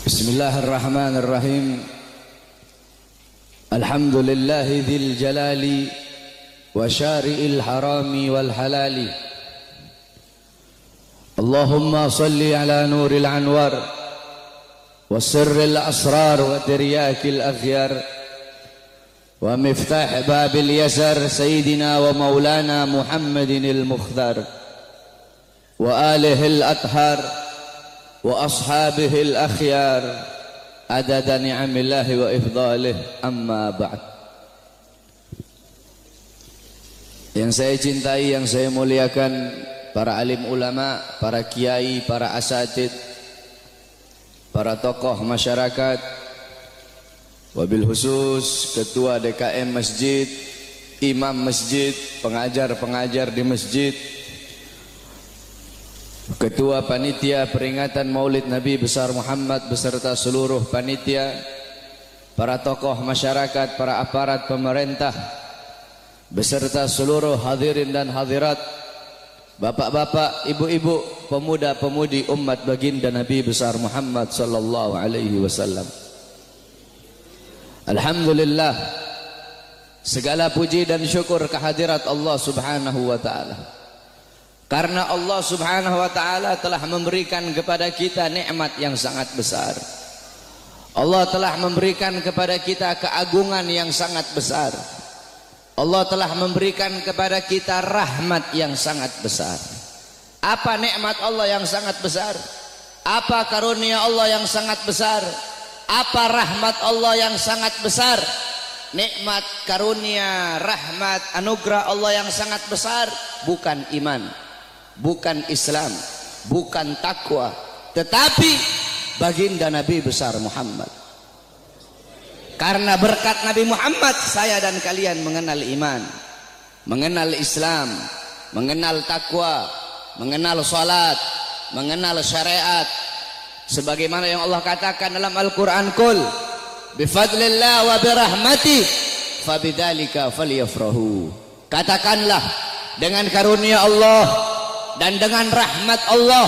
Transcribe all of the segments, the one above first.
Bismillahirrahmanirrahim. Alhamdulillahi dzil jalali wa syari'il harami wal halali. Allahumma salli ala nuril anwar wa sirril asrar wa tiryakil aghyar wa miftah babil yasar sayyidina wa maulana Muhammadinil mukhtar wa alihil athhar wa ashabihil akhyar adada ni'amillahi wa ifdalih, amma ba'd. Yang saya cintai, yang saya muliakan, para alim ulama, para kiai, para asatid, para tokoh masyarakat, wabil khusus ketua DKM masjid, imam masjid, pengajar-pengajar di masjid, ketua panitia peringatan Maulid Nabi besar Muhammad beserta seluruh panitia, para tokoh masyarakat, para aparat pemerintah beserta seluruh hadirin dan hadirat, bapak-bapak, ibu-ibu, pemuda-pemudi umat baginda Nabi besar Muhammad sallallahu alaihi wasallam. Alhamdulillah, segala puji dan syukur kehadirat Allah Subhanahu wa taala. Karena Allah Subhanahu wa taala telah memberikan kepada kita nikmat yang sangat besar. Allah telah memberikan kepada kita keagungan yang sangat besar. Allah telah memberikan kepada kita rahmat yang sangat besar. Apa nikmat Allah yang sangat besar? Apa karunia Allah yang sangat besar? Apa rahmat Allah yang sangat besar? Nikmat, karunia, rahmat, anugerah Allah yang sangat besar bukan iman, bukan Islam, bukan takwa, tetapi baginda Nabi besar Muhammad. Karena berkat Nabi Muhammad, saya dan kalian mengenal iman, mengenal Islam, mengenal takwa, mengenal salat, mengenal syariat. Sebagaimana yang Allah katakan dalam Al-Quran, Qul bifadlillah wa birahmatih fabidzalika falyafrahu. Katakanlah, dengan karunia Allah dan dengan rahmat Allah,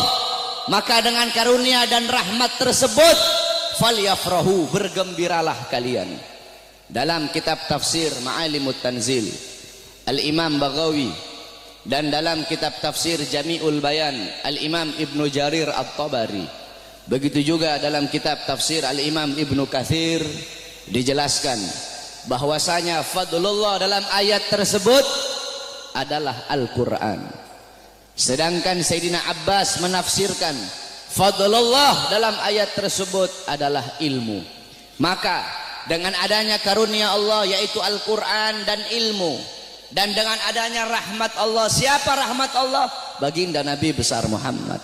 maka dengan karunia dan rahmat tersebut falyafrahu, bergembiralah kalian. Dalam kitab tafsir Ma'alimut Tanzil Al-Imam Baghawi, dan dalam kitab tafsir Jami'ul Bayan Al-Imam Ibnu Jarir At-Tabari, begitu juga dalam kitab tafsir Al-Imam Ibnu Katsir, dijelaskan bahwasanya fadlullah dalam ayat tersebut adalah Al-Quran. Sedangkan Sayyidina Abbas menafsirkan fadlullah dalam ayat tersebut adalah ilmu. Maka dengan adanya karunia Allah yaitu Al-Quran dan ilmu, dan dengan adanya rahmat Allah, siapa rahmat Allah? Baginda Nabi besar Muhammad.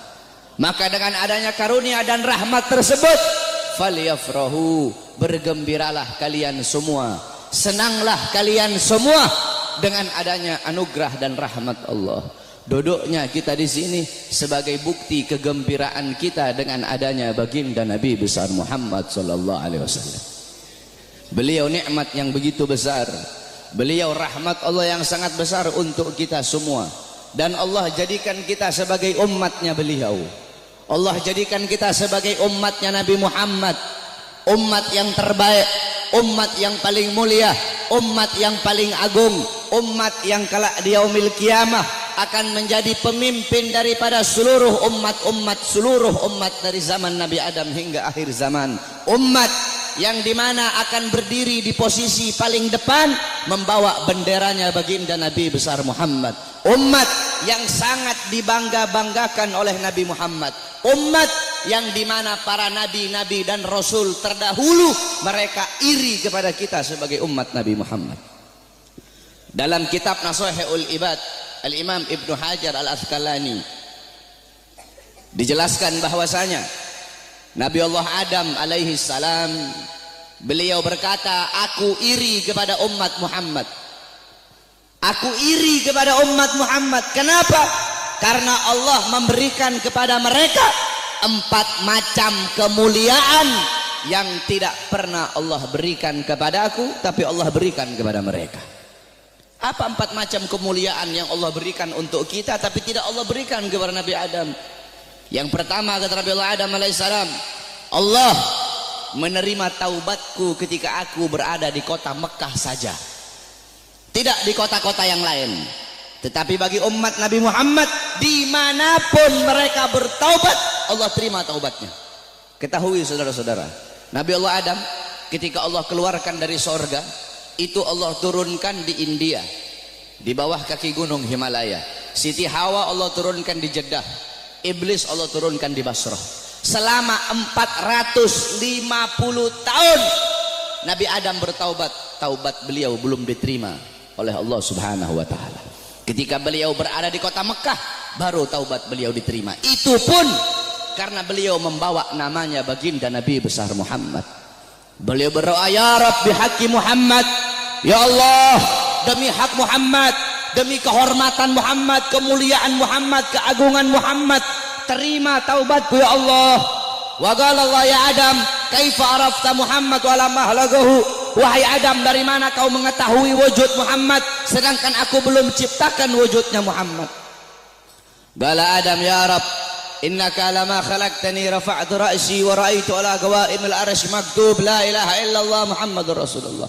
Maka dengan adanya karunia dan rahmat tersebut falyafrahu, bergembiralah kalian semua, senanglah kalian semua dengan adanya anugerah dan rahmat Allah. Duduknya kita di sini sebagai bukti kegembiraan kita dengan adanya baginda Nabi besar Muhammad sallallahu alaihi wasallam. Beliau nikmat yang begitu besar, beliau rahmat Allah yang sangat besar untuk kita semua, dan Allah jadikan kita sebagai umatnya beliau. Allah jadikan kita sebagai umatnya Nabi Muhammad, umat yang terbaik, umat yang paling mulia, umat yang paling agung, umat yang kelak di yaumil kiamah akan menjadi pemimpin daripada seluruh umat-umat, seluruh umat dari zaman Nabi Adam hingga akhir zaman. Umat yang dimana akan berdiri di posisi paling depan membawa benderanya baginda Nabi besar Muhammad. Umat yang sangat dibangga-banggakan oleh Nabi Muhammad. Umat yang dimana para nabi-nabi dan rasul terdahulu mereka iri kepada kita sebagai umat Nabi Muhammad. Dalam kitab Nashihul Ibad Al-Imam Ibnu Hajar Al-Asqalani dijelaskan bahwasanya Nabi Allah Adam alaihi salam, beliau berkata, aku iri kepada umat Muhammad. Aku iri kepada umat Muhammad. Kenapa? Karena Allah memberikan kepada mereka 4 macam kemuliaan yang tidak pernah Allah berikan kepada aku, tapi Allah berikan kepada mereka. Apa 4 macam kemuliaan yang Allah berikan untuk kita tapi tidak Allah berikan kepada Nabi Adam? Yang pertama kata Nabi Allah Adam alaihissalam, Allah menerima taubatku ketika aku berada di kota Mekah saja, tidak di kota-kota yang lain. Tetapi bagi umat Nabi Muhammad, dimanapun mereka bertaubat, Allah terima taubatnya. Ketahui saudara-saudara, Nabi Allah Adam ketika Allah keluarkan dari sorga, itu Allah turunkan di India, di bawah kaki gunung Himalaya. Siti Hawa Allah turunkan di Jeddah, Iblis Allah turunkan di Basrah. Selama 450 tahun Nabi Adam bertaubat, taubat beliau belum diterima oleh Allah Subhanahu wa taala. Ketika beliau berada di kota Mekah, baru taubat beliau diterima. Itu pun karena beliau membawa namanya baginda Nabi besar Muhammad. Beliau berdoa, ya Rabb bihaqqi Muhammad, ya Allah, demi hak Muhammad, demi kehormatan Muhammad, kemuliaan Muhammad, keagungan Muhammad, terima taubatku ya Allah. Wa qala Allah ya Adam, kaifa arafta Muhammad wa lam ahlagahu? Wahai Adam, dari mana kau mengetahui wujud Muhammad sedangkan aku belum ciptakan wujudnya Muhammad? Qala Adam, ya Rabb, innaka lama khalaqtani rafa'tu ra'si wa ra'aitu ala qawaimil arsy maktub la ilaha illallah Muhammadur Rasulullah.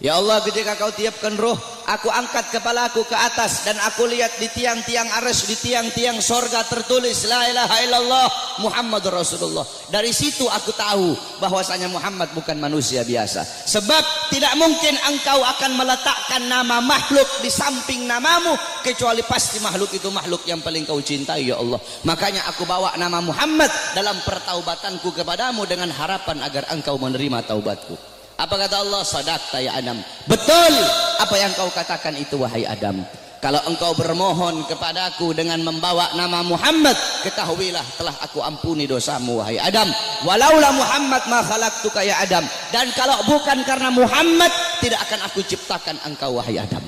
Ya Allah, ketika kau tiupkan ruh, aku angkat kepalaku ke atas dan aku lihat di tiang-tiang arsy, di tiang-tiang sorga tertulis la ilaha illallah Muhammadur Rasulullah. Dari situ aku tahu bahwasanya Muhammad bukan manusia biasa. Sebab tidak mungkin engkau akan meletakkan nama makhluk di samping namamu, kecuali pasti makhluk itu makhluk yang paling kau cintai ya Allah. Makanya aku bawa nama Muhammad dalam pertaubatanku kepadamu dengan harapan agar engkau menerima taubatku. Apa kata Allah? Sadaqta ya Adam. Betul apa yang kau katakan itu wahai Adam. Kalau engkau bermohon kepadaku dengan membawa nama Muhammad, ketahuilah telah aku ampuni dosamu wahai Adam. Walaula Muhammad ma khalaqtuka ya Adam. Dan kalau bukan karena Muhammad, tidak akan aku ciptakan engkau wahai Adam.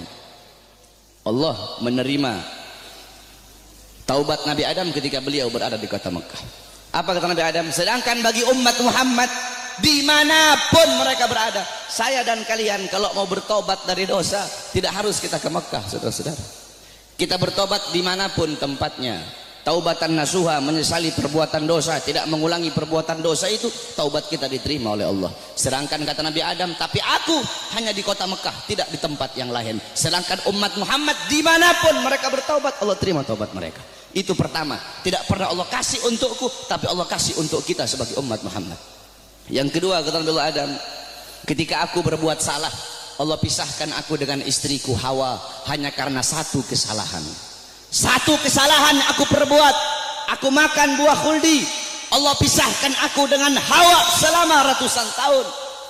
Allah menerima taubat Nabi Adam ketika beliau berada di kota Mekah. Apa kata Nabi Adam? Sedangkan bagi umat Muhammad, dimanapun mereka berada, saya dan kalian kalau mau bertobat dari dosa, tidak harus kita ke Mekah, saudara-saudara. Kita bertobat dimanapun tempatnya. Taubatan nasuha, menyesali perbuatan dosa, tidak mengulangi perbuatan dosa, itu taubat kita diterima oleh Allah. Sedangkan kata Nabi Adam, tapi aku hanya di kota Mekah, tidak di tempat yang lain. Sedangkan umat Muhammad dimanapun mereka bertaubat, Allah terima taubat mereka. Itu pertama, tidak pernah Allah kasih untukku, tapi Allah kasih untuk kita sebagai umat Muhammad. Yang kedua kata Nabi Adam, ketika aku berbuat salah, Allah pisahkan aku dengan istriku Hawa hanya karena satu kesalahan. Satu kesalahan aku perbuat, aku makan buah khuldi, Allah pisahkan aku dengan Hawa selama ratusan tahun.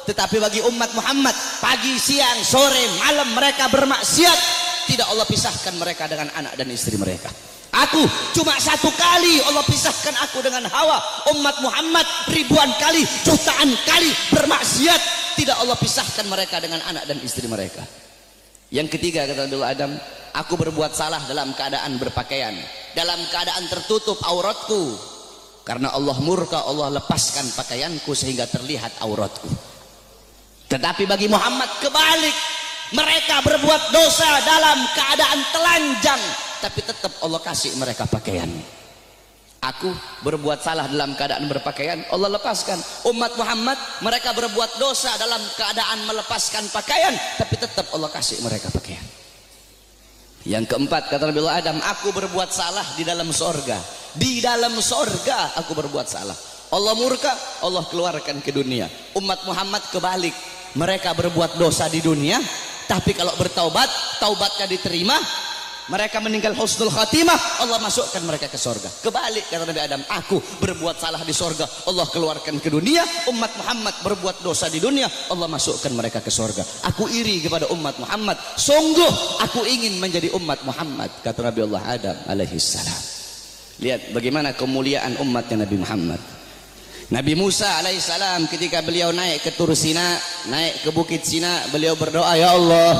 Tetapi bagi umat Muhammad, pagi, siang, sore, malam mereka bermaksiat, tidak Allah pisahkan mereka dengan anak dan istri mereka. Aku cuma satu kali Allah pisahkan aku dengan Hawa. Umat Muhammad ribuan kali, jutaan kali bermaksiat, tidak Allah pisahkan mereka dengan anak dan istri mereka. Yang ketiga kata Nabi Adam, aku berbuat salah dalam keadaan berpakaian, dalam keadaan tertutup auratku. Karena Allah murka, Allah lepaskan pakaianku sehingga terlihat auratku. Tetapi bagi Muhammad kebalik, mereka berbuat dosa dalam keadaan telanjang, tapi tetap Allah kasih mereka pakaian. Aku berbuat salah dalam keadaan berpakaian, Allah lepaskan. Umat Muhammad mereka berbuat dosa dalam keadaan melepaskan pakaian, tapi tetap Allah kasih mereka pakaian. Yang keempat kata Nabi Adam, aku berbuat salah di dalam sorga. Di dalam sorga aku berbuat salah. Allah murka, Allah keluarkan ke dunia. Umat Muhammad kebalik, mereka berbuat dosa di dunia, tapi kalau bertaubat, taubatnya diterima, mereka meninggal husnul khatimah, Allah masukkan mereka ke sorga. Kebalik kata Nabi Adam, aku berbuat salah di sorga, Allah keluarkan ke dunia. Umat Muhammad berbuat dosa di dunia, Allah masukkan mereka ke sorga. Aku iri kepada umat Muhammad, sungguh aku ingin menjadi umat Muhammad, kata Nabi Allah Adam alaihissalam. Lihat bagaimana kemuliaan umatnya Nabi Muhammad. Nabi Musa alaihissalam ketika beliau naik ke Tur Sina, naik ke Bukit Sina, beliau berdoa, ya Allah,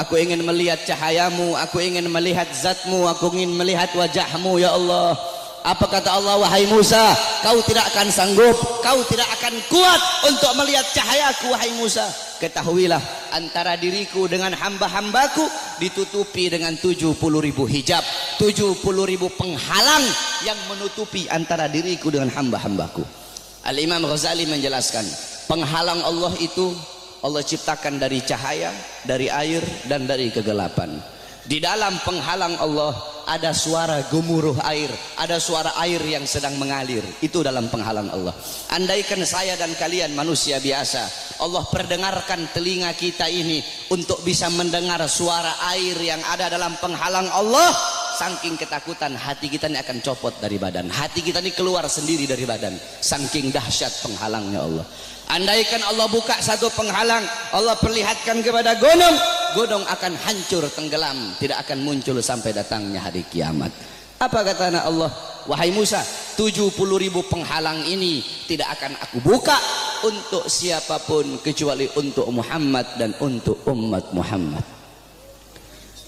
aku ingin melihat cahayamu, aku ingin melihat zatmu, aku ingin melihat wajahmu ya Allah. Apa kata Allah? Wahai Musa, kau tidak akan sanggup, kau tidak akan kuat untuk melihat cahayaku wahai Musa. Ketahuilah, antara diriku dengan hamba-hambaku ditutupi dengan 70.000 hijab, 70.000 penghalang yang menutupi antara diriku dengan hamba-hambaku. Al-Imam Ghazali menjelaskan, Penghalang Allah itu Allah ciptakan dari cahaya, dari air, dan dari kegelapan. Di dalam penghalang Allah ada suara gemuruh air, ada suara air yang sedang mengalir. Itu dalam penghalang Allah. Andaikan saya dan kalian manusia biasa, Allah perdengarkan telinga kita ini untuk bisa mendengar suara air yang ada dalam penghalang Allah, saking ketakutan hati kita ini akan copot dari badan. Hati kita ini keluar sendiri dari badan, saking dahsyat penghalangnya Allah. Andaikan Allah buka satu penghalang, Allah perlihatkan kepada gunung, gunung akan hancur tenggelam, tidak akan muncul sampai datangnya hari kiamat. Apa kata Allah? Wahai Musa, 70.000 penghalang ini tidak akan aku buka untuk siapapun kecuali untuk Muhammad dan untuk umat Muhammad.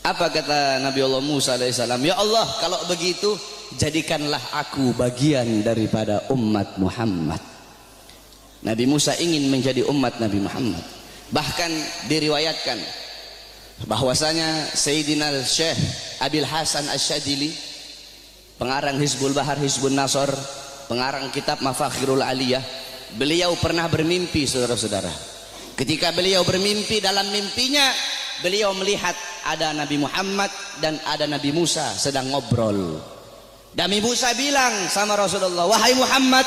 Apa kata Nabi Allah Musa alaihissalam? Ya Allah, kalau begitu jadikanlah aku bagian daripada umat Muhammad. Nabi Musa ingin menjadi umat Nabi Muhammad. Bahkan diriwayatkan bahwasanya Sayyidina Syekh Abil Hasan Asyadili, pengarang Hizbul Bahar, Hizbun Nasr, pengarang kitab Mafakhirul Aliyah, beliau pernah bermimpi, saudara-saudara. Ketika beliau bermimpi, dalam mimpinya beliau melihat ada Nabi Muhammad dan ada Nabi Musa sedang ngobrol. Nabi Musa bilang sama Rasulullah, wahai Muhammad,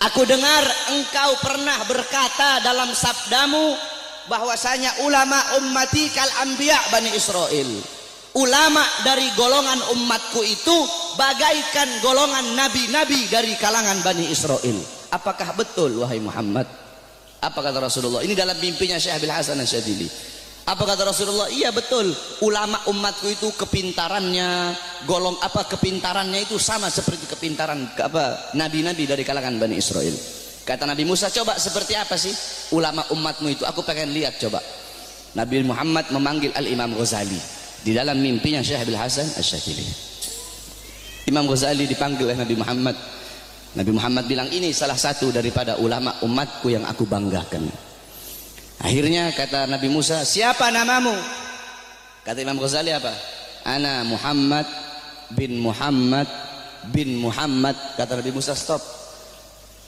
aku dengar engkau pernah berkata dalam sabdamu bahwasanya ulama ummati kal anbiya Bani Israel. Ulama dari golongan umatku itu bagaikan golongan nabi-nabi dari kalangan Bani Israel. Apakah betul wahai Muhammad? Apa kata Rasulullah? Ini dalam mimpinya Syekh Abil Hasan Asyadili. Apa kata Rasulullah? Iya betul, ulama umatku itu kepintarannya kepintarannya itu sama seperti kepintaran nabi-nabi dari kalangan Bani Israel. Kata Nabi Musa, coba seperti apa sih ulama umatmu itu? Aku pengen lihat coba. Nabi Muhammad memanggil Al-Imam Ghazali di dalam mimpinya Syekh Abil Hasan Asyadili. Imam Ghazali dipanggil oleh Nabi Muhammad. Nabi Muhammad bilang, ini salah satu daripada ulama umatku yang aku banggakan. Akhirnya kata Nabi Musa, siapa namamu? Kata Imam Ghazali apa? Ana Muhammad bin Muhammad bin Muhammad. Kata Nabi Musa, stop.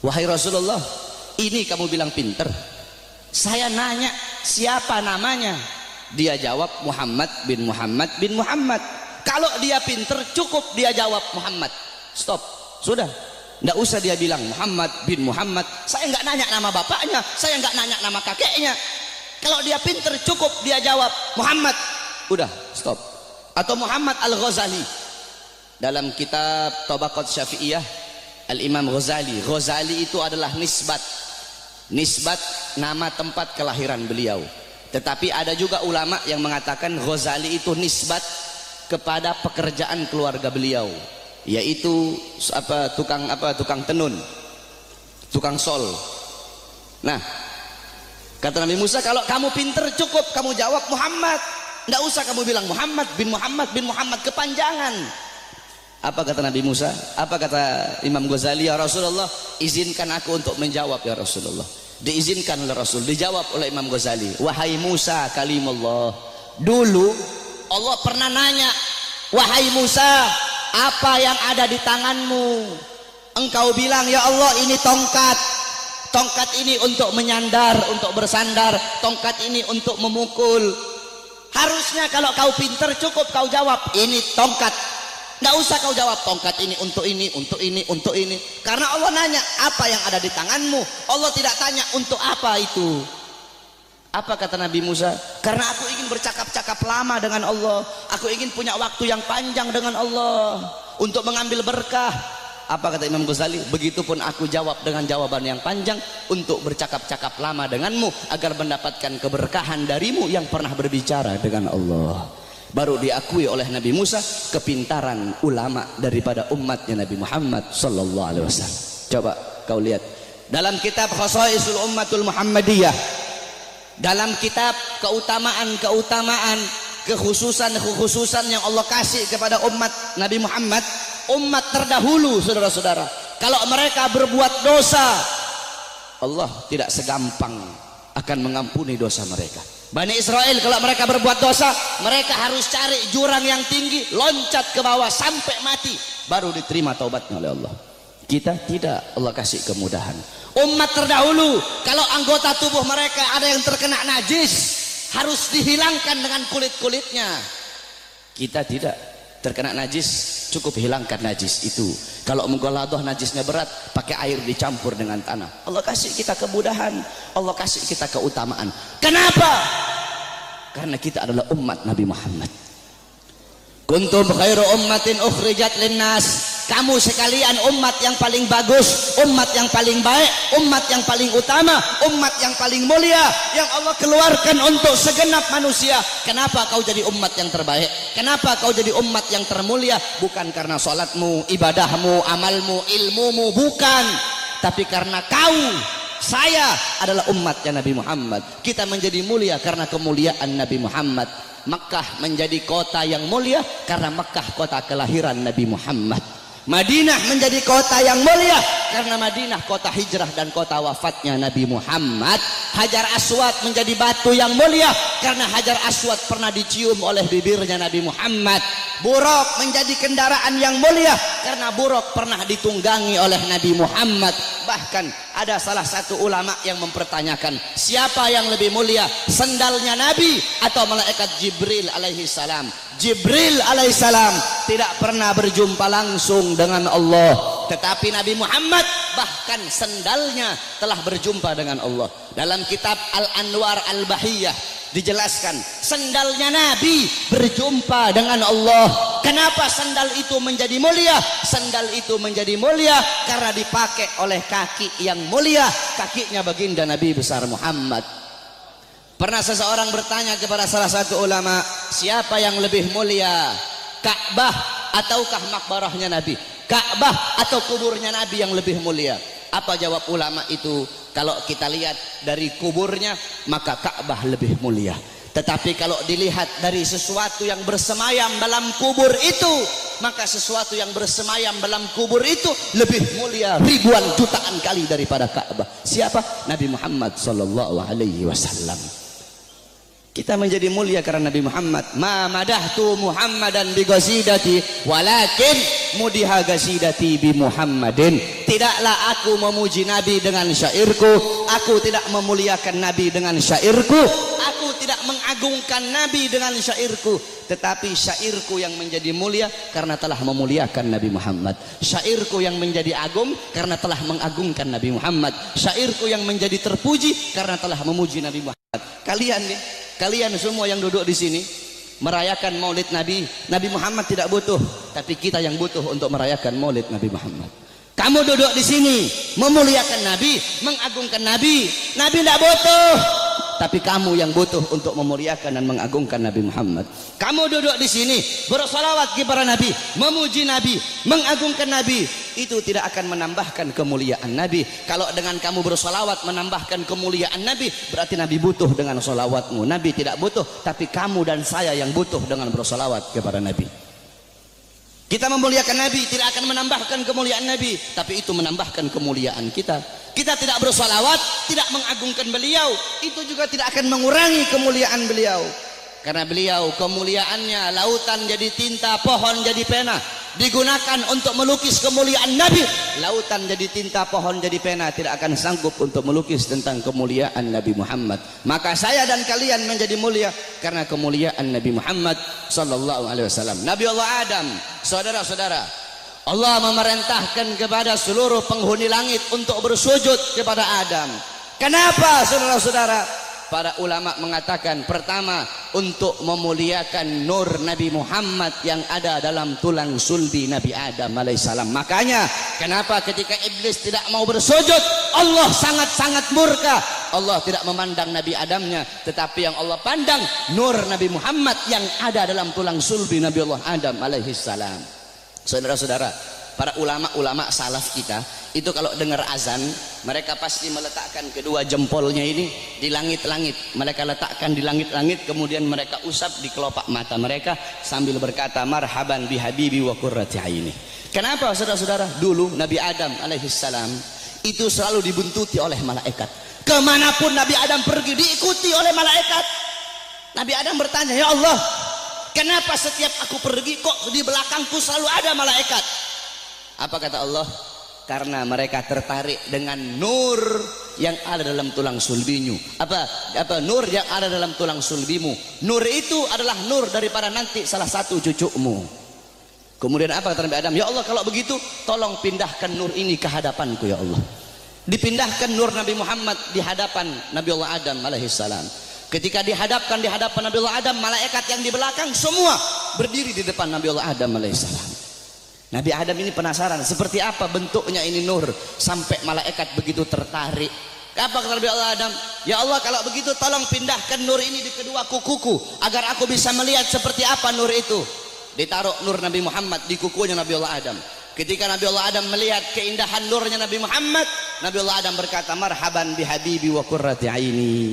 Wahai Rasulullah, ini kamu bilang pinter. Saya nanya siapa namanya? Dia jawab Muhammad bin Muhammad bin Muhammad. Kalau dia pinter cukup dia jawab Muhammad. Stop. Sudah. Nggak usah dia bilang Muhammad bin Muhammad. Saya nggak nanya nama bapaknya, saya nggak nanya nama kakeknya. Kalau dia pinter cukup dia jawab Muhammad. Udah, stop. Atau Muhammad Al-Ghazali. Dalam kitab Tabaqat Syafi'iyah, Al-Imam Ghazali. Ghazali itu adalah nisbat nama tempat kelahiran beliau. Tetapi ada juga ulama yang mengatakan Ghazali itu nisbat kepada pekerjaan keluarga beliau, yaitu tukang tenun, tukang sol. Nah, kata Nabi Musa, kalau kamu pinter cukup kamu jawab Muhammad, nggak usah kamu bilang Muhammad bin Muhammad bin Muhammad, kepanjangan. Apa kata Nabi Musa? Apa kata Imam Ghazali? Ya Rasulullah, izinkan aku untuk menjawab ya Rasulullah. Diizinkan oleh Rasul, dijawab oleh Imam Ghazali, wahai Musa kalimullah. Dulu Allah pernah nanya, wahai Musa, apa yang ada di tanganmu? Engkau bilang, ya Allah ini tongkat. Tongkat ini untuk menyandar, untuk bersandar. Tongkat ini untuk memukul. Harusnya kalau kau pinter cukup kau jawab, ini tongkat. Nggak usah kau jawab tongkat ini untuk ini, untuk ini, untuk ini. Karena Allah nanya, apa yang ada di tanganmu? Allah tidak tanya untuk apa itu. Apa kata Nabi Musa? Karena aku ingin bercakap-cakap lama dengan Allah. Aku ingin punya waktu yang panjang dengan Allah untuk mengambil berkah. Apa kata Imam Ghazali? Begitupun aku jawab dengan jawaban yang panjang untuk bercakap-cakap lama denganmu agar mendapatkan keberkahan darimu yang pernah berbicara dengan Allah. Baru diakui oleh Nabi Musa kepintaran ulama daripada umatnya Nabi Muhammad sallallahu alaihi wasallam. Coba kau lihat dalam kitab Khasaisul Ummatul Muhammadiyah, dalam kitab keutamaan-keutamaan, kekhususan yang Allah kasih kepada umat Nabi Muhammad, umat terdahulu, saudara-saudara, kalau mereka berbuat dosa, Allah tidak segampang akan mengampuni dosa mereka. Bani Israel kalau mereka berbuat dosa, mereka harus cari jurang yang tinggi, loncat ke bawah sampai mati, baru diterima taubatnya oleh Allah. Kita tidak, Allah kasih kemudahan. Umat terdahulu kalau anggota tubuh mereka ada yang terkena najis harus dihilangkan dengan kulit-kulitnya. Kita tidak, terkena najis cukup hilangkan najis itu. Kalau menggoladoh najisnya berat, pakai air dicampur dengan tanah. Allah kasih kita kemudahan, Allah kasih kita keutamaan. Kenapa? Karena kita adalah umat Nabi Muhammad. Kuntum khairu ummatin ukhrijat linnas. Kamu sekalian umat yang paling bagus, umat yang paling baik, umat yang paling utama, umat yang paling mulia yang Allah keluarkan untuk segenap manusia. Kenapa kau jadi umat yang terbaik? Kenapa kau jadi umat yang termulia? Bukan karena salatmu, ibadahmu, amalmu, ilmumu, bukan. Tapi karena kau, saya adalah umatnya Nabi Muhammad. Kita menjadi mulia karena kemuliaan Nabi Muhammad. Makkah menjadi kota yang mulia karena Makkah kota kelahiran Nabi Muhammad. Madinah menjadi kota yang mulia karena Madinah kota hijrah dan kota wafatnya Nabi Muhammad. Hajar Aswad menjadi batu yang mulia karena Hajar Aswad pernah dicium oleh bibirnya Nabi Muhammad. Buraq menjadi kendaraan yang mulia karena Buraq pernah ditunggangi oleh Nabi Muhammad. Bahkan ada salah satu ulama yang mempertanyakan, siapa yang lebih mulia, sendalnya Nabi atau malaikat Jibril alaihi salam? Jibril alaihissalam tidak pernah berjumpa langsung dengan Allah, tetapi Nabi Muhammad bahkan sendalnya telah berjumpa dengan Allah. Dalam kitab Al-Anwar Al-Bahiyah dijelaskan sendalnya Nabi berjumpa dengan Allah. Kenapa sandal itu menjadi mulia? Sandal itu menjadi mulia karena dipakai oleh kaki yang mulia, kakinya baginda Nabi besar Muhammad. Pernah seseorang bertanya kepada salah satu ulama, siapa yang lebih mulia, Ka'bah ataukah makbarahnya Nabi? Ka'bah atau kuburnya Nabi yang lebih mulia? Apa jawab ulama itu? Kalau kita lihat dari kuburnya, maka Ka'bah lebih mulia. Tetapi kalau dilihat dari sesuatu yang bersemayam dalam kubur itu, maka sesuatu yang bersemayam dalam kubur itu lebih mulia ribuan jutaan kali daripada Ka'bah. Siapa? Nabi Muhammad sallallahu alaihi wasallam. Kita menjadi mulia karena Nabi Muhammad. Ma madahtu Muhammadan bi ghasidati walakin mudiha ghasidati bi Muhammadin. Tidaklah aku memuji Nabi dengan syairku, aku tidak memuliakan Nabi dengan syairku, aku tidak mengagungkan Nabi dengan syairku, tetapi syairku yang menjadi mulia karena telah memuliakan Nabi Muhammad. Syairku yang menjadi agung karena telah mengagungkan Nabi Muhammad. Syairku yang menjadi terpuji karena telah memuji Nabi Muhammad. Kalian nih, kalian semua yang duduk di sini merayakan Maulid Nabi. Nabi Muhammad tidak butuh, tapi kita yang butuh untuk merayakan Maulid Nabi Muhammad. Kamu duduk di sini memuliakan Nabi, mengagungkan Nabi. Nabi tidak butuh, tapi kamu yang butuh untuk memuliakan dan mengagungkan Nabi Muhammad. Kamu duduk di sini bersolawat kepada Nabi, memuji Nabi, mengagungkan Nabi. Itu tidak akan menambahkan kemuliaan Nabi. Kalau dengan kamu bersolawat menambahkan kemuliaan Nabi, berarti Nabi butuh dengan solawatmu. Nabi tidak butuh, tapi kamu dan saya yang butuh dengan bersolawat kepada Nabi. Kita memuliakan Nabi tidak akan menambahkan kemuliaan Nabi, tapi itu menambahkan kemuliaan kita. Kita tidak bersolawat, tidak mengagungkan beliau, itu juga tidak akan mengurangi kemuliaan beliau. Karena beliau kemuliaannya lautan jadi tinta, pohon jadi pena, digunakan untuk melukis kemuliaan Nabi. Lautan jadi tinta, pohon jadi pena, tidak akan sanggup untuk melukis tentang kemuliaan Nabi Muhammad. Maka saya dan kalian menjadi mulia karena kemuliaan Nabi Muhammad sallallahu alaihi wasallam. Nabi Allah Adam, saudara-saudara, Allah memerintahkan kepada seluruh penghuni langit untuk bersujud kepada Adam. Kenapa, saudara-saudara? Para ulama mengatakan, pertama, untuk memuliakan nur Nabi Muhammad yang ada dalam tulang sulbi Nabi Adam alaihissalam. Makanya kenapa ketika iblis tidak mau bersujud, Allah sangat-sangat murka. Allah tidak memandang Nabi Adamnya, tetapi yang Allah pandang nur Nabi Muhammad yang ada dalam tulang sulbi Nabi Allah Adam alaihissalam. Saudara-saudara, para ulama-ulama salaf kita itu kalau dengar azan, mereka pasti meletakkan kedua jempolnya ini di langit-langit. Mereka letakkan di langit-langit, kemudian mereka usap di kelopak mata mereka sambil berkata, marhaban bihabibi wa qurrati aini. Kenapa, saudara-saudara? Dulu Nabi Adam alaihissalam itu selalu dibuntuti oleh malaikat. Kemanapun Nabi Adam pergi diikuti oleh malaikat. Nabi Adam bertanya, ya Allah, kenapa setiap aku pergi kok di belakangku selalu ada malaikat? Apa kata Allah? Karena mereka tertarik dengan nur yang ada dalam tulang sulbimu. Apa nur yang ada dalam tulang sulbimu? Nur itu adalah nur daripada nanti salah satu cucumu. Kemudian apa kata Nabi Adam? Ya Allah, kalau begitu tolong pindahkan nur ini ke hadapanku ya Allah. Dipindahkan nur Nabi Muhammad di hadapan Nabi Allah Adam alaihissalam. Ketika dihadapkan di hadapan Nabi Allah Adam, malaikat yang di belakang semua berdiri di depan Nabi Allah Adam alaihissalam. Nabi Adam ini penasaran seperti apa bentuknya ini nur sampai malaikat begitu tertarik. Apa kata Nabi Allah Adam? Ya Allah, kalau begitu tolong pindahkan nur ini di kedua kukuku agar aku bisa melihat seperti apa nur itu. Ditaruh nur Nabi Muhammad di kukunya Nabi Allah Adam. Ketika Nabi Allah Adam melihat keindahan nurnya Nabi Muhammad, Nabi Allah Adam berkata, marhaban bihabibi wa qurrati aini.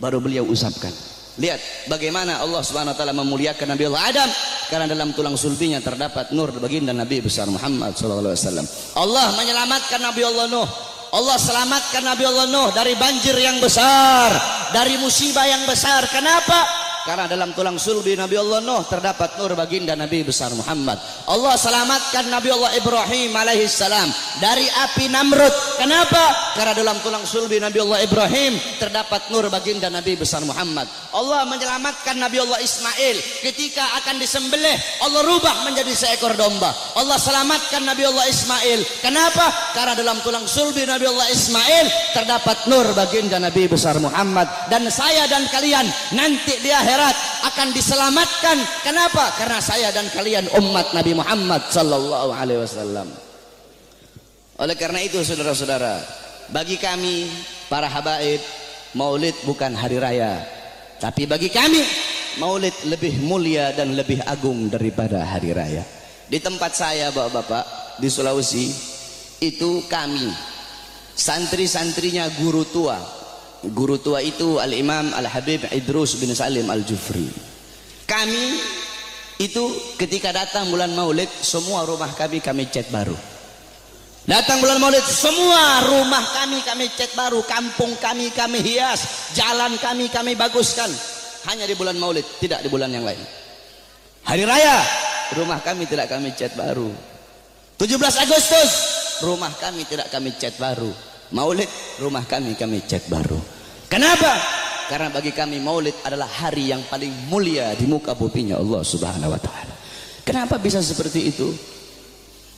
Baru beliau usapkan. Lihat bagaimana Allah Subhanahu wa taala memuliakan Nabi Allah Adam, karena dalam tulang sulbinya terdapat nur baginda Nabi besar Muhammad sallallahu alaihi wasallam. Allah menyelamatkan Nabi Allah Nuh. Allah selamatkan Nabi Allah Nuh dari banjir yang besar, dari musibah yang besar. Kenapa? Karena dalam tulang sulbi Nabi Allah Nuh terdapat nur baginda Nabi besar Muhammad. Allah selamatkan Nabi Allah Ibrahim alaihissalam dari api Namrud. Kenapa? Karena dalam tulang sulbi Nabi Allah Ibrahim terdapat nur baginda Nabi besar Muhammad. Allah menyelamatkan Nabi Allah Ismail ketika akan disembelih, Allah rubah menjadi seekor domba. Allah selamatkan Nabi Allah Ismail. Kenapa? Karena dalam tulang sulbi Nabi Allah Ismail terdapat nur baginda Nabi besar Muhammad. Dan saya dan kalian nanti di akhirat akan diselamatkan. Kenapa? Karena saya dan kalian umat Nabi Muhammad sallallahu alaihi wasallam. Oleh karena itu saudara-saudara, bagi kami para habaib, Maulid bukan hari raya, tapi bagi kami Maulid lebih mulia dan lebih agung daripada hari raya. Di tempat saya bapak-bapak di Sulawesi itu kami santri-santrinya guru tua. Guru tua itu Al-Imam Al-Habib Idrus bin Salim Al-Jufri. Kami itu ketika datang bulan Maulid, semua rumah kami cat baru. Datang bulan Maulid, semua rumah kami cat baru, kampung kami hias, jalan kami baguskan. Hanya di bulan Maulid, tidak di bulan yang lain. Hari raya, rumah kami tidak kami cat baru. 17 Agustus, rumah kami tidak kami cat baru. Maulid, rumah kami cat baru. Kenapa? Karena bagi kami Maulid adalah hari yang paling mulia di muka buminya Allah Subhanahu wa taala. Kenapa bisa seperti itu?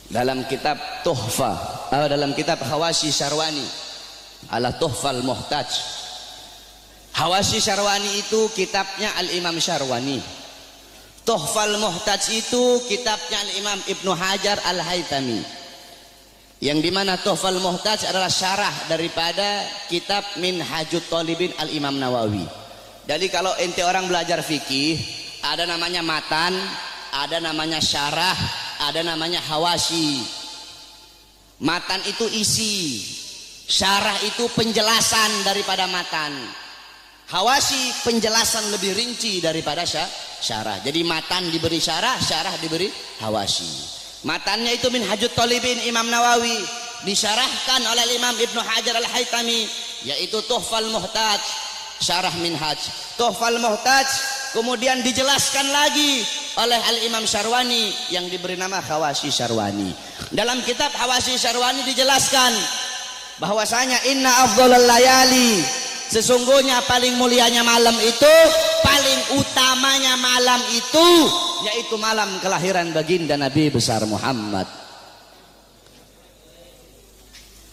Dalam kitab Tuhfa, dalam kitab Hawashi Syarwani ala Tuhfal Muhtaj. Hawashi Syarwani itu kitabnya Al-Imam Syarwani. Tuhfal Muhtaj itu kitabnya Al-Imam Ibnu Hajar Al-Haytami. Yang dimana Tuhfal Muhtaj adalah syarah daripada kitab Minhajut Talibin Al-Imam Nawawi. Jadi kalau ente orang belajar fikih, ada namanya matan, ada namanya syarah, ada namanya hawashi. Matan itu isi, syarah itu penjelasan daripada matan, hawashi penjelasan lebih rinci daripada syarah. Jadi matan diberi syarah, syarah diberi hawashi. Matannya itu Minhajut Talibin Imam Nawawi, disyarahkan oleh Imam Ibnu Hajar Al-Haytami, yaitu Tuhfal Muhtaj, syarah Minhaj. Tuhfal Muhtaj kemudian dijelaskan lagi oleh Al-Imam Syarwani yang diberi nama Hawashi Syarwani. Dalam kitab Hawashi Syarwani dijelaskan bahwasanya inna afdhalal layali, sesungguhnya paling mulianya malam itu, paling utamanya malam itu, yaitu malam kelahiran baginda Nabi besar Muhammad.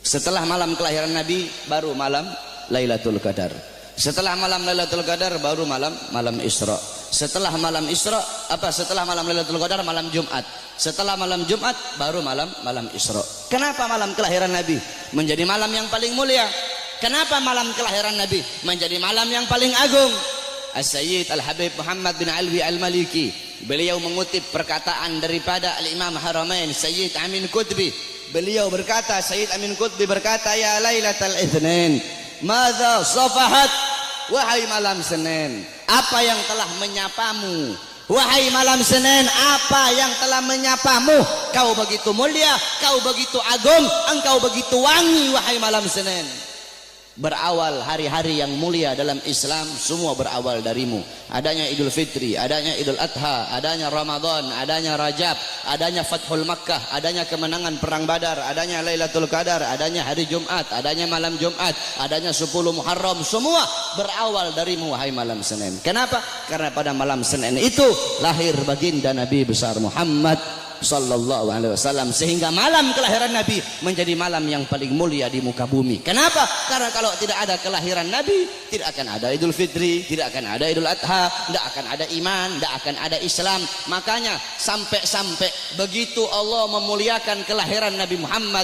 Setelah malam kelahiran Nabi baru malam Lailatul Qadar. Setelah malam Lailatul Qadar baru malam Isra. Setelah malam Isra setelah malam Lailatul Qadar malam Jumat. Setelah malam Jumat baru malam Isra. Kenapa malam kelahiran Nabi menjadi malam yang paling mulia? Kenapa malam kelahiran Nabi menjadi malam yang paling agung? As-Sayyid Al-Habib Muhammad bin Alwi Al-Maliki, beliau mengutip perkataan daripada Al-Imam Haramain Sayyid Amin Qutbi. Beliau berkata, Sayyid Amin Qutbi berkata, ya Lailatul Itsnin, madza safahat, wahai malam Senin, apa yang telah menyapamu? Wahai malam Senin, apa yang telah menyapamu? Kau begitu mulia, kau begitu agung, engkau begitu wangi, wahai malam Senin. berawal hari-hari yang mulia dalam Islam semua berawal darimu. Adanya Idul Fitri, adanya Idul Adha, adanya Ramadan, adanya Rajab, adanya Fathul Makkah, adanya kemenangan perang Badar, adanya Lailatul Qadar, adanya hari Jumat, adanya malam Jumat, adanya 10 Muharram, semua berawal darimu wahai malam Senin. Kenapa? Karena pada malam Senin itu lahir baginda Nabi besar Muhammad sallallahu alaihi wasallam, sehingga malam kelahiran Nabi menjadi malam yang paling mulia di muka bumi. Kenapa? Karena kalau tidak ada kelahiran Nabi, tidak akan ada Idul Fitri, tidak akan ada Idul Adha, tidak akan ada iman, tidak akan ada Islam. Makanya sampai-sampai begitu Allah memuliakan kelahiran Nabi Muhammad,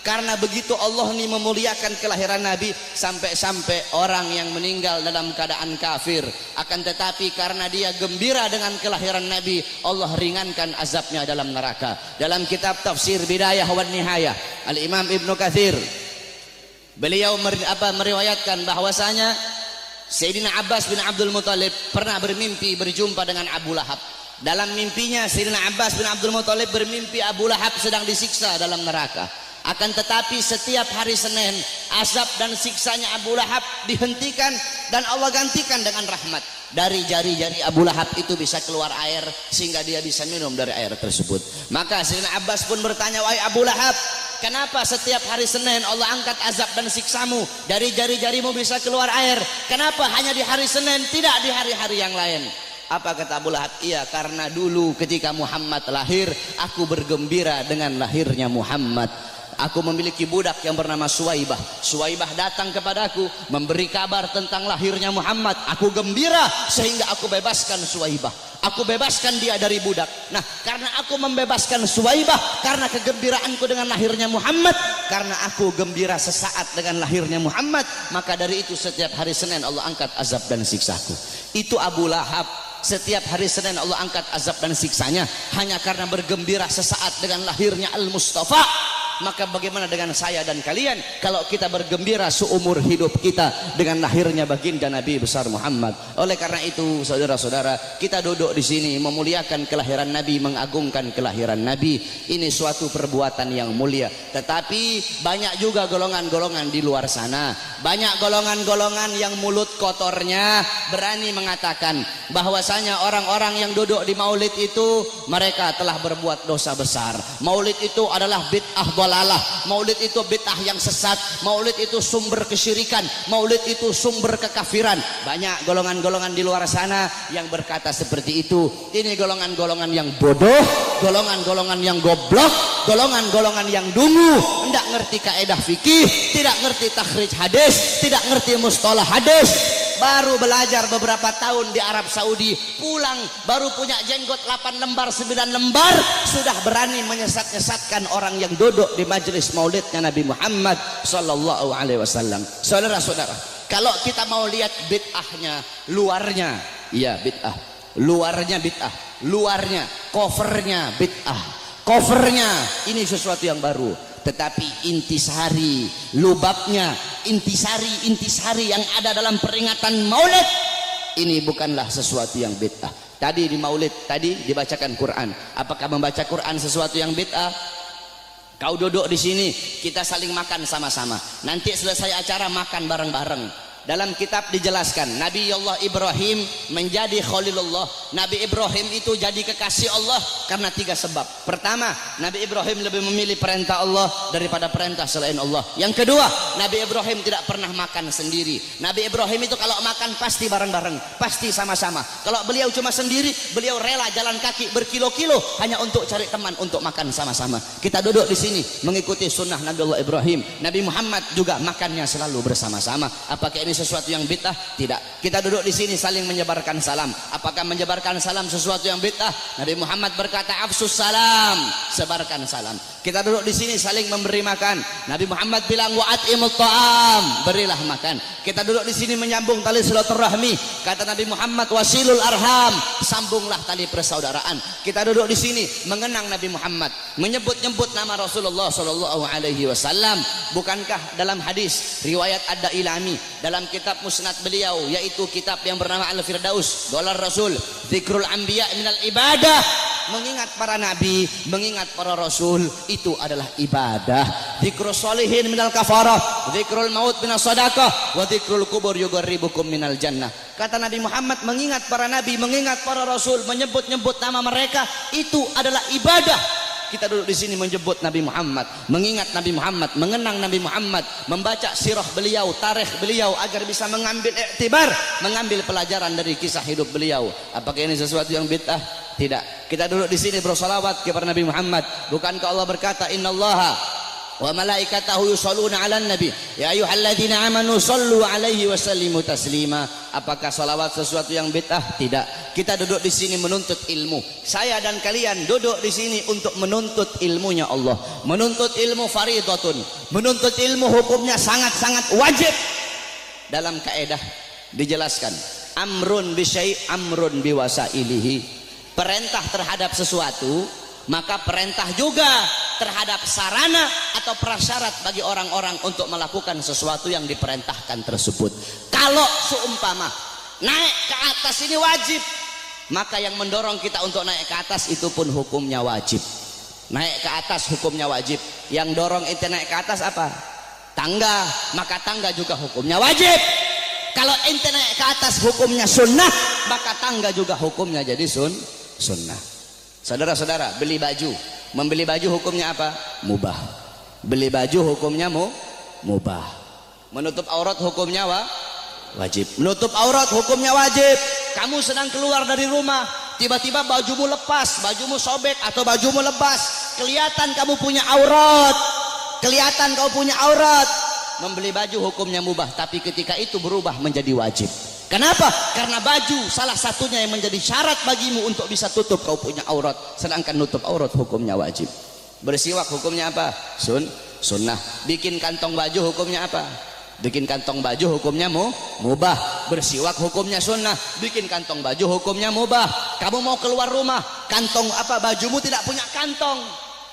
karena begitu Allah ini memuliakan kelahiran Nabi, sampai-sampai orang yang meninggal dalam keadaan kafir, akan tetapi karena dia gembira dengan kelahiran Nabi, Allah ringankan azabnya dalam neraka. Dalam kitab tafsir Bidayah wan Nihayah, Al-Imam Ibnu Katsir beliau meriwayatkan bahwasanya Sayyidina Abbas bin Abdul Muthalib pernah bermimpi berjumpa dengan Abu Lahab. Dalam mimpinya Sayyidina Abbas bin Abdul Muthalib bermimpi Abu Lahab sedang disiksa dalam neraka. Akan tetapi setiap hari Senin azab dan siksanya Abu Lahab dihentikan dan Allah gantikan dengan rahmat. Dari jari-jari Abu Lahab itu bisa keluar air sehingga dia bisa minum dari air tersebut. Maka Sayyidina Abbas pun bertanya, wahai Abu Lahab, kenapa setiap hari Senin Allah angkat azab dan siksamu? Dari jari-jarimu bisa keluar air. Kenapa hanya di hari Senin, tidak di hari-hari yang lain? Apa kata Abu Lahab? Iya, karena dulu ketika Muhammad lahir, aku bergembira dengan lahirnya Muhammad. Aku memiliki budak yang bernama Suwaibah. Suwaibah datang kepadaku memberi kabar tentang lahirnya Muhammad. Aku gembira sehingga aku bebaskan Suwaibah. Aku bebaskan dia dari budak. Nah, karena aku membebaskan Suwaibah, karena kegembiraanku dengan lahirnya Muhammad, karena aku gembira sesaat dengan lahirnya Muhammad, maka dari itu setiap hari Senin Allah angkat azab dan siksaku. Itu Abu Lahab. Setiap hari Senin Allah angkat azab dan siksanya hanya karena bergembira sesaat dengan lahirnya Al-Mustafa. Maka bagaimana dengan saya dan kalian kalau kita bergembira seumur hidup kita dengan lahirnya baginda Nabi besar Muhammad? Oleh karena itu, saudara-saudara, kita duduk di sini memuliakan kelahiran Nabi, mengagungkan kelahiran Nabi. Ini suatu perbuatan yang mulia. Tetapi banyak juga golongan-golongan di luar sana, banyak golongan-golongan yang mulut kotornya berani mengatakan bahwasanya orang-orang yang duduk di maulid itu mereka telah berbuat dosa besar. Maulid itu adalah bid'ah dalalah, maulid itu bid'ah yang sesat, maulid itu sumber kesyirikan, maulid itu sumber kekafiran. Banyak golongan-golongan di luar sana yang berkata seperti itu. Ini golongan-golongan yang bodoh, golongan-golongan yang goblok, golongan-golongan yang dungu, tidak ngerti kaedah fikih, tidak ngerti takhrij hadis, tidak ngerti mustalah hadis. Baru belajar beberapa tahun di Arab Saudi, pulang baru punya jenggot 8 lembar 9 lembar, sudah berani menyesat-nyesatkan orang yang duduk di majelis maulidnya Nabi Muhammad sallallahu alaihi wasallam. Saudara-saudara, kalau kita mau lihat bid'ahnya, luarnya iya bid'ah, luarnya bid'ah, luarnya covernya bid'ah, covernya ini sesuatu yang baru. Tetapi intisari, lubabnya, intisari yang ada dalam peringatan maulid, ini bukanlah sesuatu yang bid'ah. Tadi di maulid, tadi dibacakan Quran. Apakah membaca Quran sesuatu yang bid'ah? Kau duduk di sini, kita saling makan sama-sama. Nanti selesai acara makan bareng-bareng. Dalam kitab dijelaskan Nabi Allah Ibrahim menjadi Khalilullah. Nabi Ibrahim itu jadi kekasih Allah karena 3 sebab. Pertama, Nabi Ibrahim lebih memilih perintah Allah daripada perintah selain Allah. Yang kedua, Nabi Ibrahim tidak pernah makan sendiri. Nabi Ibrahim itu kalau makan pasti bareng-bareng, pasti sama-sama. Kalau beliau cuma sendiri, beliau rela jalan kaki berkilo-kilo hanya untuk cari teman untuk makan sama-sama. Kita duduk di sini mengikuti sunnah Nabi Allah Ibrahim. Nabi Muhammad juga makannya selalu bersama-sama. Apakah ini sesuatu yang bid'ah? Tidak. Kita duduk di sini saling menyebarkan salam. Apakah menyebarkan salam sesuatu yang bid'ah? Nabi Muhammad berkata, "Afsus salam," sebarkan salam. Kita duduk di sini saling memberi makan. Nabi Muhammad bilang, "Wa'atimut ta'am," berilah makan. Kita duduk di sini menyambung tali silaturahmi. Kata Nabi Muhammad, "Wasilul arham," sambunglah tali persaudaraan. Kita duduk di sini mengenang Nabi Muhammad, menyebut-nyebut nama Rasulullah sallallahu alaihi wasallam. Bukankah dalam hadis riwayat Ad-Dailami dalam kitab musnad beliau, yaitu kitab yang bernama Al-Firdaus, Qalar Rasul, Dzikrul Anbiya minal ibadah, mengingat para nabi, mengingat para rasul, itu adalah ibadah. Dzikrus sholihin minal kafarah, dzikrul maut minas sadaqah, wa dzikrul kubur yuqarribukum minal jannah. Kata Nabi Muhammad, mengingat para nabi, mengingat para rasul, menyebut-nyebut nama mereka, itu adalah ibadah. Kita duduk di sini menyebut Nabi Muhammad, mengingat Nabi Muhammad, mengenang Nabi Muhammad, membaca sirah beliau, tarikh beliau, agar bisa mengambil iktibar, mengambil pelajaran dari kisah hidup beliau. Apakah ini sesuatu yang bid'ah? Tidak. Kita duduk di sini bersolawat kepada Nabi Muhammad. Bukankah Allah berkata, innallaha wa malaikatahu yusholluna 'alan nabi ya ayyuhalladzina amanu shollu 'alaihi wa sallimu taslima. Apakah salawat sesuatu yang bid'ah? Tidak. Kita duduk di sini menuntut ilmu. Saya dan kalian duduk di sini untuk menuntut ilmunya Allah. Menuntut ilmu fardhatun. Menuntut ilmu hukumnya sangat-sangat wajib. Dalam kaidah dijelaskan, amrun bi syai' amrun bi wasailihi. Perintah terhadap sesuatu, maka perintah juga terhadap sarana atau prasyarat bagi orang-orang untuk melakukan sesuatu yang diperintahkan tersebut. Kalau seumpama naik ke atas ini wajib, maka yang mendorong kita untuk naik ke atas itu pun hukumnya wajib. Naik ke atas hukumnya wajib. Yang dorong ente naik ke atas apa? Tangga, maka tangga juga hukumnya wajib. Kalau ente naik ke atas hukumnya sunnah, maka tangga juga hukumnya jadi sunnah. Saudara-saudara, beli baju, membeli baju hukumnya apa? Mubah. Beli baju hukumnya mubah. Menutup aurat hukumnya wajib. Menutup aurat hukumnya wajib. Kamu sedang keluar dari rumah, tiba-tiba bajumu lepas, bajumu sobek atau bajumu lepas, kelihatan kamu punya aurat. Kelihatan kamu punya aurat. Membeli baju hukumnya mubah, tapi ketika itu berubah menjadi wajib. Kenapa? Karena baju salah satunya yang menjadi syarat bagimu untuk bisa tutup kau punya aurat, sedangkan nutup aurat hukumnya wajib. Bersiwak hukumnya apa? Sunnah. Bikin kantong baju hukumnya apa? Bikin kantong baju hukumnya mubah. Bersiwak hukumnya sunnah. Bikin kantong baju hukumnya mubah. Kamu mau keluar rumah, kantong apa? Bajumu tidak punya kantong.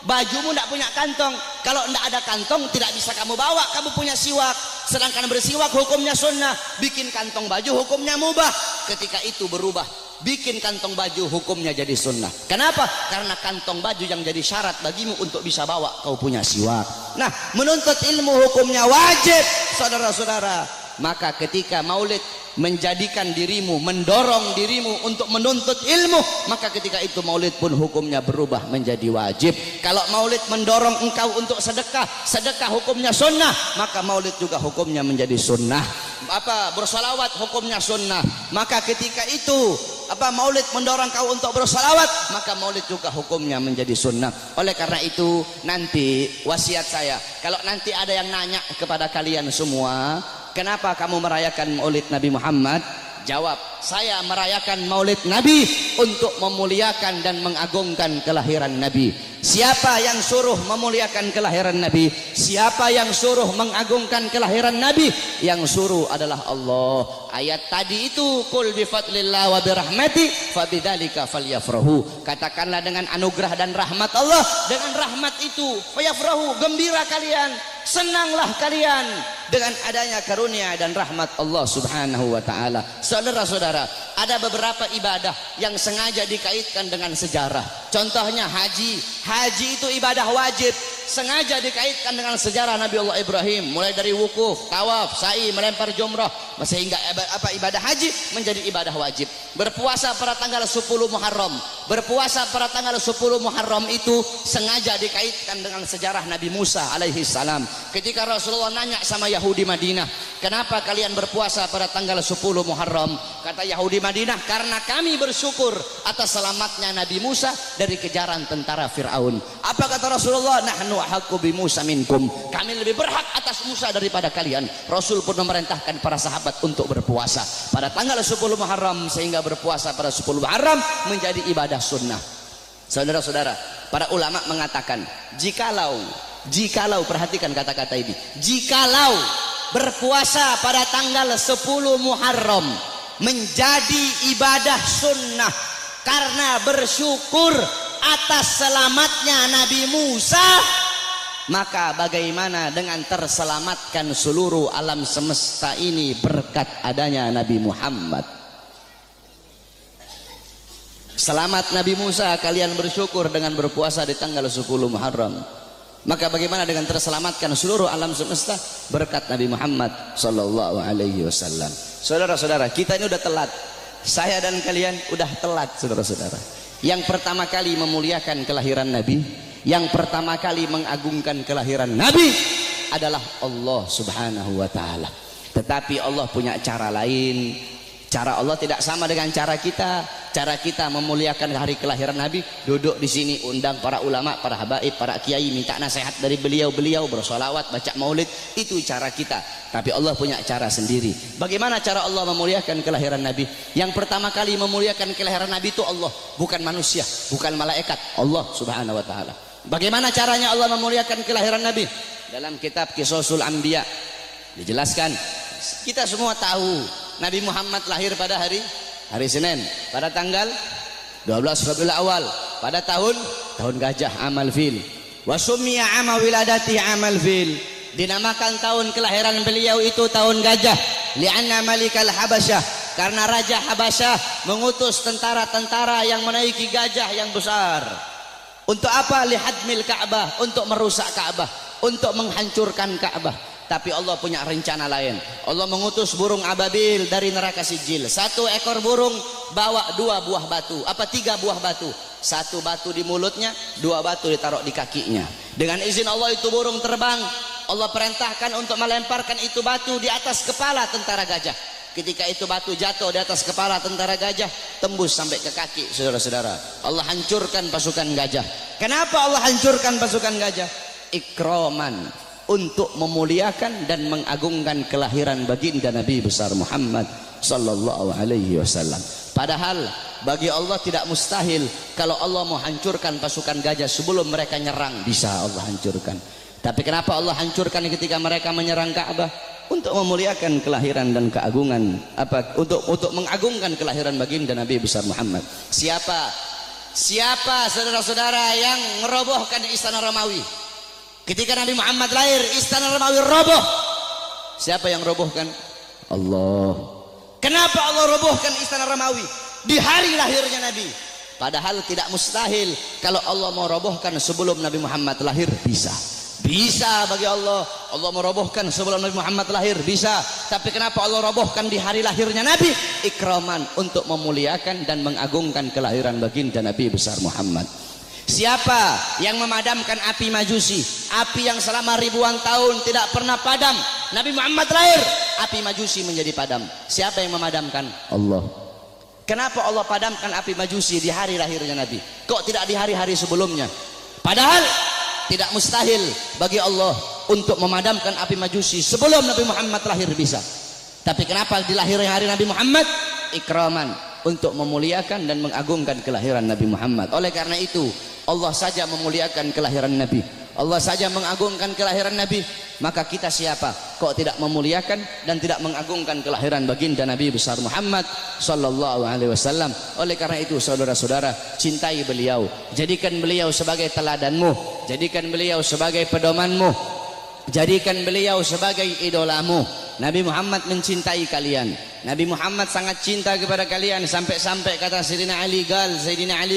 Bajumu tidak punya kantong. Kalau tidak ada kantong tidak bisa kamu bawa. Kamu punya siwak. Sedangkan bersiwak hukumnya sunnah. Bikin kantong baju hukumnya mubah. Ketika itu berubah, bikin kantong baju hukumnya jadi sunnah. Kenapa? Karena kantong baju yang jadi syarat bagimu untuk bisa bawa kau punya siwak. Nah, menuntut ilmu hukumnya wajib, saudara-saudara. Maka ketika maulid menjadikan dirimu, mendorong dirimu untuk menuntut ilmu, maka ketika itu maulid pun hukumnya berubah menjadi wajib. Kalau maulid mendorong engkau untuk sedekah, sedekah hukumnya sunnah, maka maulid juga hukumnya menjadi sunnah. Bersolawat hukumnya sunnah, maka ketika itu maulid mendorong kau untuk bersolawat, maka maulid juga hukumnya menjadi sunnah. Oleh karena itu nanti wasiat saya, kalau nanti ada yang nanya kepada kalian semua, kenapa kamu merayakan maulid Nabi Muhammad? Jawab, saya merayakan maulid Nabi untuk memuliakan dan mengagungkan kelahiran Nabi. Siapa yang suruh memuliakan kelahiran Nabi? Siapa yang suruh mengagungkan kelahiran Nabi? Yang suruh adalah Allah. Ayat tadi itu, qul bi fadlillah wa bi rahmati fabidzalika falyafrahu. Katakanlah dengan anugerah dan rahmat Allah, dengan rahmat itu fayafrahu, gembira kalian, senanglah kalian dengan adanya karunia dan rahmat Allah Subhanahu wa taala. Saudara-saudara, ada beberapa ibadah yang sengaja dikaitkan dengan sejarah. Contohnya haji. Haji itu ibadah wajib, sengaja dikaitkan dengan sejarah Nabi Allah Ibrahim, mulai dari wukuf, tawaf, sa'i, melempar jumrah, sehingga ibadah haji menjadi ibadah wajib. Berpuasa pada tanggal 10 Muharram. Berpuasa pada tanggal 10 Muharram itu sengaja dikaitkan dengan sejarah Nabi Musa alaihi salam. Ketika Rasulullah nanya sama Yahudi Madinah, kenapa kalian berpuasa pada tanggal 10 Muharram? Kata Yahudi Madinah, karena kami bersyukur atas selamatnya Nabi Musa dari kejaran tentara Fir'aun. Apa kata Rasulullah? Nahnu ahaqqu bi Musa minkum. Kami lebih berhak atas Musa daripada kalian. Rasul pun memerintahkan para sahabat untuk berpuasa pada tanggal 10 Muharram, sehingga berpuasa pada 10 Muharram menjadi ibadah sunnah. Saudara-saudara, para ulama mengatakan, jikalau perhatikan kata-kata ini, jikalau berpuasa pada tanggal 10 Muharram menjadi ibadah sunnah karena bersyukur atas selamatnya Nabi Musa, maka bagaimana dengan terselamatkan seluruh alam semesta ini berkat adanya Nabi Muhammad? Selamat Nabi Musa, kalian bersyukur dengan berpuasa di tanggal 10 Muharram. Maka bagaimana dengan terselamatkan seluruh alam semesta berkat Nabi Muhammad sallallahu alaihi wasallam. Saudara-saudara, kita ini udah telat. Saya dan kalian udah telat, saudara-saudara. Yang pertama kali memuliakan kelahiran Nabi, yang pertama kali mengagungkan kelahiran Nabi adalah Allah Subhanahu wa taala. Tetapi Allah punya cara lain. Cara Allah tidak sama dengan cara kita. Cara kita memuliakan hari kelahiran Nabi, duduk di sini undang para ulama, para habaib, para kiai, minta nasihat dari beliau-beliau, bersolawat, baca maulid. Itu cara kita. Tapi Allah punya cara sendiri. Bagaimana cara Allah memuliakan kelahiran Nabi? Yang pertama kali memuliakan kelahiran Nabi itu Allah, bukan manusia, bukan malaikat, Allah Subhanahu wa taala. Bagaimana caranya Allah memuliakan kelahiran Nabi? Dalam kitab Qisasul Anbiya dijelaskan. Kita semua tahu Nabi Muhammad lahir pada hari Senin, pada tanggal 12 Rabiul Awal, pada tahun gajah, amal fil. Wa summiya ama wiladati amal fil. Dinamakan tahun kelahiran beliau itu tahun gajah, li'anna malikal Habasyah, karena raja Habasyah mengutus tentara-tentara yang menaiki gajah yang besar. Untuk apa? Lihadmil Ka'bah, untuk merusak Ka'bah, untuk menghancurkan Ka'bah. Tapi Allah punya rencana lain. Allah mengutus burung ababil dari neraka Sijil. Satu ekor burung bawa 2 buah batu, 3 buah batu. 1 batu di mulutnya, 2 batu ditaruh di kakinya. Dengan izin Allah itu burung terbang. Allah perintahkan untuk melemparkan itu batu di atas kepala tentara gajah. Ketika itu batu jatuh di atas kepala tentara gajah, tembus sampai ke kaki, saudara-saudara. Allah hancurkan pasukan gajah. Kenapa Allah hancurkan pasukan gajah? Ikraman, untuk memuliakan dan mengagungkan kelahiran baginda Nabi besar Muhammad sallallahu alaihi wasallam. Padahal bagi Allah tidak mustahil kalau Allah mau hancurkan pasukan gajah sebelum mereka nyerang, bisa Allah hancurkan. Tapi kenapa Allah hancurkan ketika mereka menyerang Ka'bah? Untuk memuliakan kelahiran dan keagungan, untuk mengagungkan kelahiran baginda Nabi besar Muhammad. Siapa saudara-saudara yang merobohkan istana Romawi? Ketika Nabi Muhammad lahir, istana Romawi roboh. Siapa yang robohkan? Allah. Kenapa Allah robohkan istana Romawi di hari lahirnya Nabi? Padahal tidak mustahil kalau Allah mau robohkan sebelum Nabi Muhammad lahir, bisa. Bisa bagi Allah. Allah merobohkan sebelum Nabi Muhammad lahir, bisa. Tapi kenapa Allah robohkan di hari lahirnya Nabi? Ikraman, untuk memuliakan dan mengagungkan kelahiran baginda Nabi besar Muhammad. Siapa yang memadamkan api Majusi, api yang selama ribuan tahun tidak pernah padam? Nabi Muhammad lahir, api Majusi menjadi padam. Siapa yang memadamkan? Allah. Kenapa Allah padamkan api Majusi di hari lahirnya Nabi? Kok tidak di hari-hari sebelumnya? Padahal tidak mustahil bagi Allah untuk memadamkan api Majusi sebelum Nabi Muhammad lahir, bisa. Tapi kenapa di lahirnya hari Nabi Muhammad? Ikraman, untuk memuliakan dan mengagungkan kelahiran Nabi Muhammad. Oleh karena itu Allah saja memuliakan kelahiran Nabi, Allah saja mengagungkan kelahiran Nabi. Maka kita siapa kok tidak memuliakan dan tidak mengagungkan kelahiran baginda Nabi besar Muhammad sallallahu alaihi wasallam. Oleh karena itu saudara-saudara, cintai beliau, jadikan beliau sebagai teladanmu, jadikan beliau sebagai pedomanmu, jadikan beliau sebagai idolamu. Nabi Muhammad mencintai kalian, Nabi Muhammad sangat cinta kepada kalian, sampai-sampai kata Sayyidina Ali,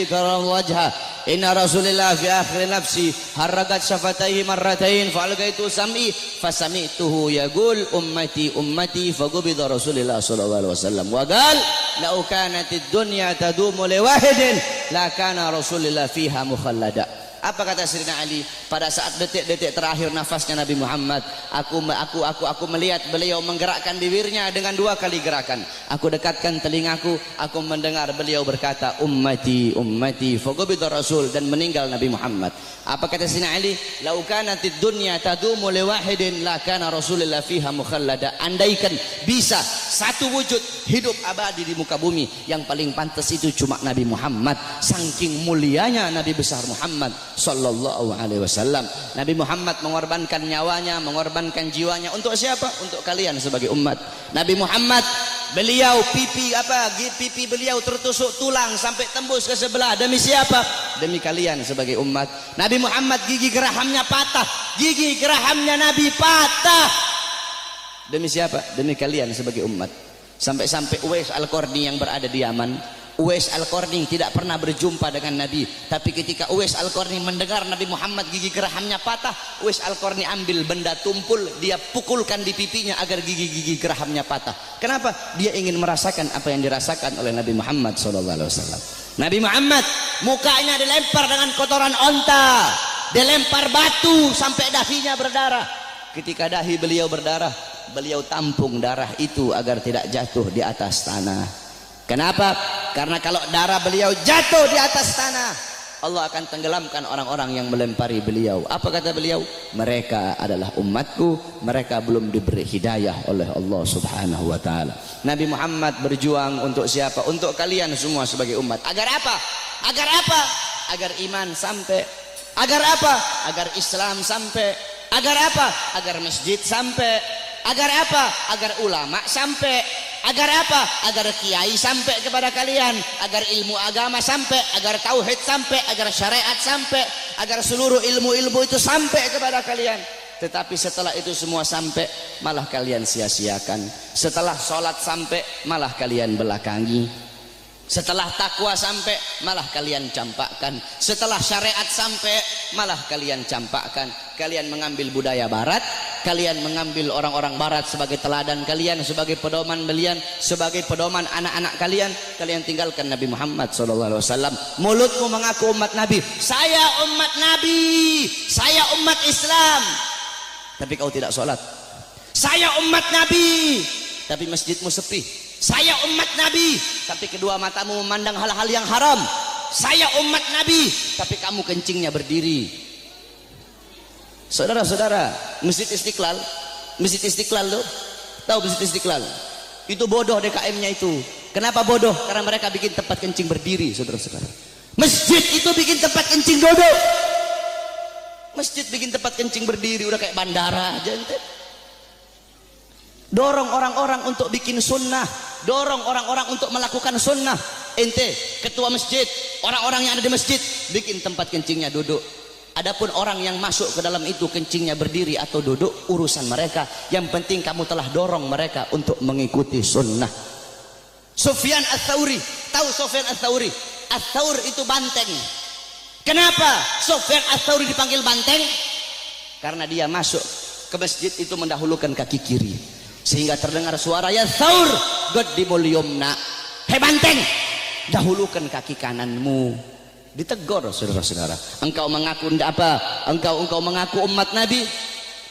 karramallahu wajha, inna Rasulillah fi akhir nafsi harakat syafataihi marratain fa'algaitu sam'i fasami'tuhu yaqul ummati ummati faqubida Rasulillah sallallahu alaihi wasallam wa qala law kanatid dunya tadumu li wahidin la kana Rasulillah fiha mukhallada. Apa kata Sayyidina Ali pada saat detik-detik terakhir nafasnya Nabi Muhammad? Aku melihat beliau menggerakkan bibirnya dengan 2 kali gerakan. Aku dekatkan telingaku, aku mendengar beliau berkata ummati ummati faqubida Rasul, dan meninggal Nabi Muhammad. Apa kata Sayyidina Ali? Lau kanatid dunya tadumu li wahidin la kana Rasulullah fiha mukhallada. Andaikan bisa satu wujud hidup abadi di muka bumi, yang paling pantas itu cuma Nabi Muhammad. Saking mulianya Nabi besar Muhammad sallallahu alaihi wasallam. Nabi Muhammad mengorbankan nyawanya, mengorbankan jiwanya untuk siapa? Untuk kalian sebagai umat. Nabi Muhammad, beliau pipi beliau tertusuk tulang sampai tembus ke sebelah. Demi siapa? Demi kalian sebagai umat. Nabi Muhammad gigi gerahamnya patah, gigi gerahamnya Nabi patah. Demi siapa? Demi kalian sebagai umat. Sampai-sampai Uwais Al-Qarni yang berada di Yaman Uwais Al-Qarni tidak pernah berjumpa dengan Nabi, tapi ketika Uwais Al-Qarni mendengar Nabi Muhammad gigi gerahamnya patah, Uwais Al-Qarni ambil benda tumpul, dia pukulkan di pipinya agar gigi-gigi gerahamnya patah. Kenapa? Dia ingin merasakan apa yang dirasakan oleh Nabi Muhammad SAW. Nabi Muhammad mukanya dilempar dengan kotoran onta, dilempar batu sampai dahinya berdarah. Ketika dahi beliau berdarah, beliau tampung darah itu agar tidak jatuh di atas tanah. Kenapa? Karena kalau darah beliau jatuh di atas tanah, Allah akan tenggelamkan orang-orang yang melempari beliau. Apa kata beliau? Mereka adalah umatku, mereka belum diberi hidayah oleh Allah Subhanahu wa taala. Nabi Muhammad berjuang untuk siapa? Untuk kalian semua sebagai umat. Agar apa? Agar apa? Agar iman sampai. Agar apa? Agar Islam sampai. Agar apa? Agar masjid sampai. Agar apa? Agar ulama sampai. Agar apa? Agar kiai sampai kepada kalian, agar ilmu agama sampai, agar tauhid sampai, agar syariat sampai, agar seluruh ilmu-ilmu itu sampai kepada kalian. Tetapi setelah itu semua sampai, malah kalian sia-siakan. Setelah sholat sampai, malah kalian belakangi. Setelah takwa sampai, malah kalian campakkan. Setelah syariat sampai, malah kalian campakkan. Kalian mengambil budaya barat, kalian mengambil orang-orang barat sebagai teladan kalian, sebagai pedoman kalian, sebagai pedoman anak-anak kalian. Kalian tinggalkan Nabi Muhammad SAW. Mulutmu mengaku umat Nabi, saya umat Nabi, saya umat Islam, tapi kau tidak sholat. Saya umat Nabi, tapi masjidmu sepi. Saya umat Nabi, tapi kedua matamu memandang hal-hal yang haram. Saya umat Nabi, tapi kamu kencingnya berdiri. Saudara-saudara, Masjid Istiqlal loh, tahu Masjid Istiqlal? Itu bodoh DKM-nya itu. Kenapa bodoh? Karena mereka bikin tempat kencing berdiri, saudara-saudara. Masjid itu bikin tempat kencing duduk. Masjid bikin tempat kencing berdiri, udah kayak bandara aja ente. Dorong orang-orang untuk bikin sunnah, dorong orang-orang untuk melakukan sunnah. Ente ketua masjid, orang-orang yang ada di masjid bikin tempat kencingnya duduk. Adapun orang yang masuk ke dalam itu kencingnya berdiri atau duduk, urusan mereka. Yang penting kamu telah dorong mereka untuk mengikuti sunnah. Sufyan Ats-Tsauri, tahu Sufyan Ats-Tsauri? Ats-Tsaur itu banteng. Kenapa Sufyan Ats-Tsauri dipanggil banteng? Karena dia masuk ke masjid itu mendahulukan kaki kiri, sehingga terdengar suara ya Tsaur qaddimul yumna. Hei banteng, dahulukan kaki kananmu. Ditegur saudara-saudara. Engkau mengaku apa? Engkau mengaku umat Nabi,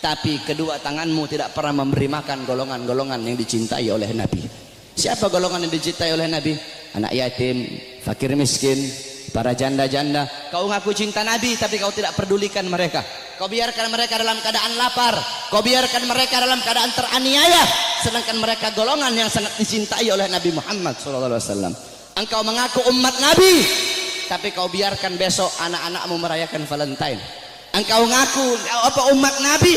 tapi kedua tanganmu tidak pernah memberi makan golongan-golongan yang dicintai oleh Nabi. Siapa golongan yang dicintai oleh Nabi? Anak yatim, fakir miskin, para janda-janda. Kau ngaku cinta Nabi, tapi kau tidak pedulikan mereka. Kau biarkan mereka dalam keadaan lapar, kau biarkan mereka dalam keadaan teraniaya, sedangkan mereka golongan yang sangat dicintai oleh Nabi Muhammad SAW. Engkau mengaku umat Nabi, tapi kau biarkan besok anak-anakmu merayakan Valentine. Engkau ngaku apa umat Nabi,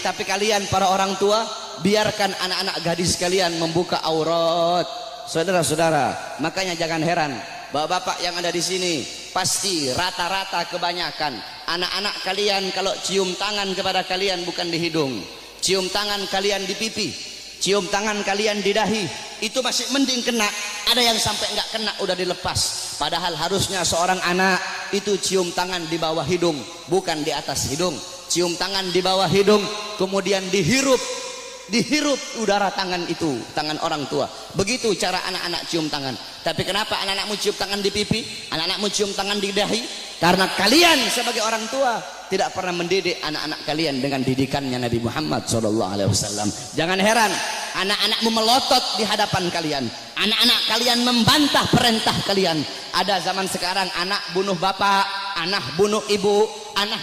tapi kalian para orang tua biarkan anak-anak gadis kalian membuka aurat. Saudara-saudara, makanya jangan heran bapak-bapak yang ada di sini, pasti rata-rata kebanyakan anak-anak kalian kalau cium tangan kepada kalian bukan di hidung, cium tangan kalian di pipi, cium tangan kalian di dahi, itu masih mending kena. Ada yang sampai nggak kena udah dilepas. Padahal harusnya seorang anak itu cium tangan di bawah hidung, bukan di atas hidung. Cium tangan di bawah hidung, kemudian dihirup udara tangan itu, tangan orang tua. Begitu cara anak-anak cium tangan. Tapi kenapa anak-anakmu cium tangan di pipi, anak-anakmu cium tangan di dahi? Karena kalian sebagai orang tua tidak pernah mendidik anak-anak kalian dengan didikannya Nabi Muhammad SAW. Jangan heran anak-anakmu melotot di hadapan kalian, anak-anak kalian membantah perintah kalian. Ada zaman sekarang anak bunuh bapak, anak bunuh ibu, anak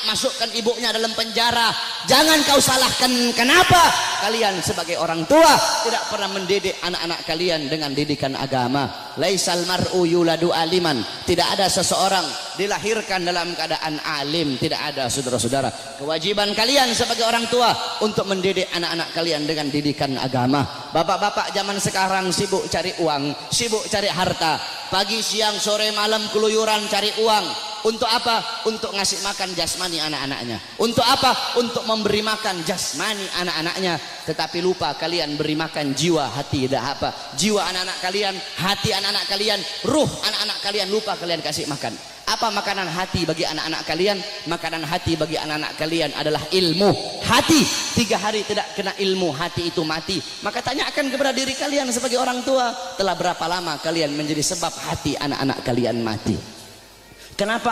masukkan ibunya dalam penjara. Jangan kau salahkan. Kenapa? Kalian sebagai orang tua tidak pernah mendidik anak-anak kalian dengan didikan agama. Laisal mar'u yuladu aliman. Tidak ada seseorang dilahirkan dalam keadaan alim. Tidak ada, saudara-saudara. Kewajiban kalian sebagai orang tua untuk mendidik anak-anak kalian dengan didikan agama. Bapak-bapak zaman sekarang sibuk cari uang, sibuk cari harta. Pagi, siang, sore, malam keluyuran cari uang. Untuk apa? Untuk ngasih makan jasmani anak-anaknya. Untuk apa? Untuk memberi makan jasmani anak-anaknya. Tetapi lupa kalian beri makan jiwa, hati, tidak apa. Jiwa anak-anak kalian, hati anak-anak kalian, ruh anak-anak kalian lupa kalian kasih makan. Apa makanan hati bagi anak-anak kalian? Makanan hati bagi anak-anak kalian adalah ilmu hati. 3 hari tidak kena ilmu hati itu mati. Maka tanyakan kepada diri kalian sebagai orang tua, telah berapa lama kalian menjadi sebab hati anak-anak kalian mati? Kenapa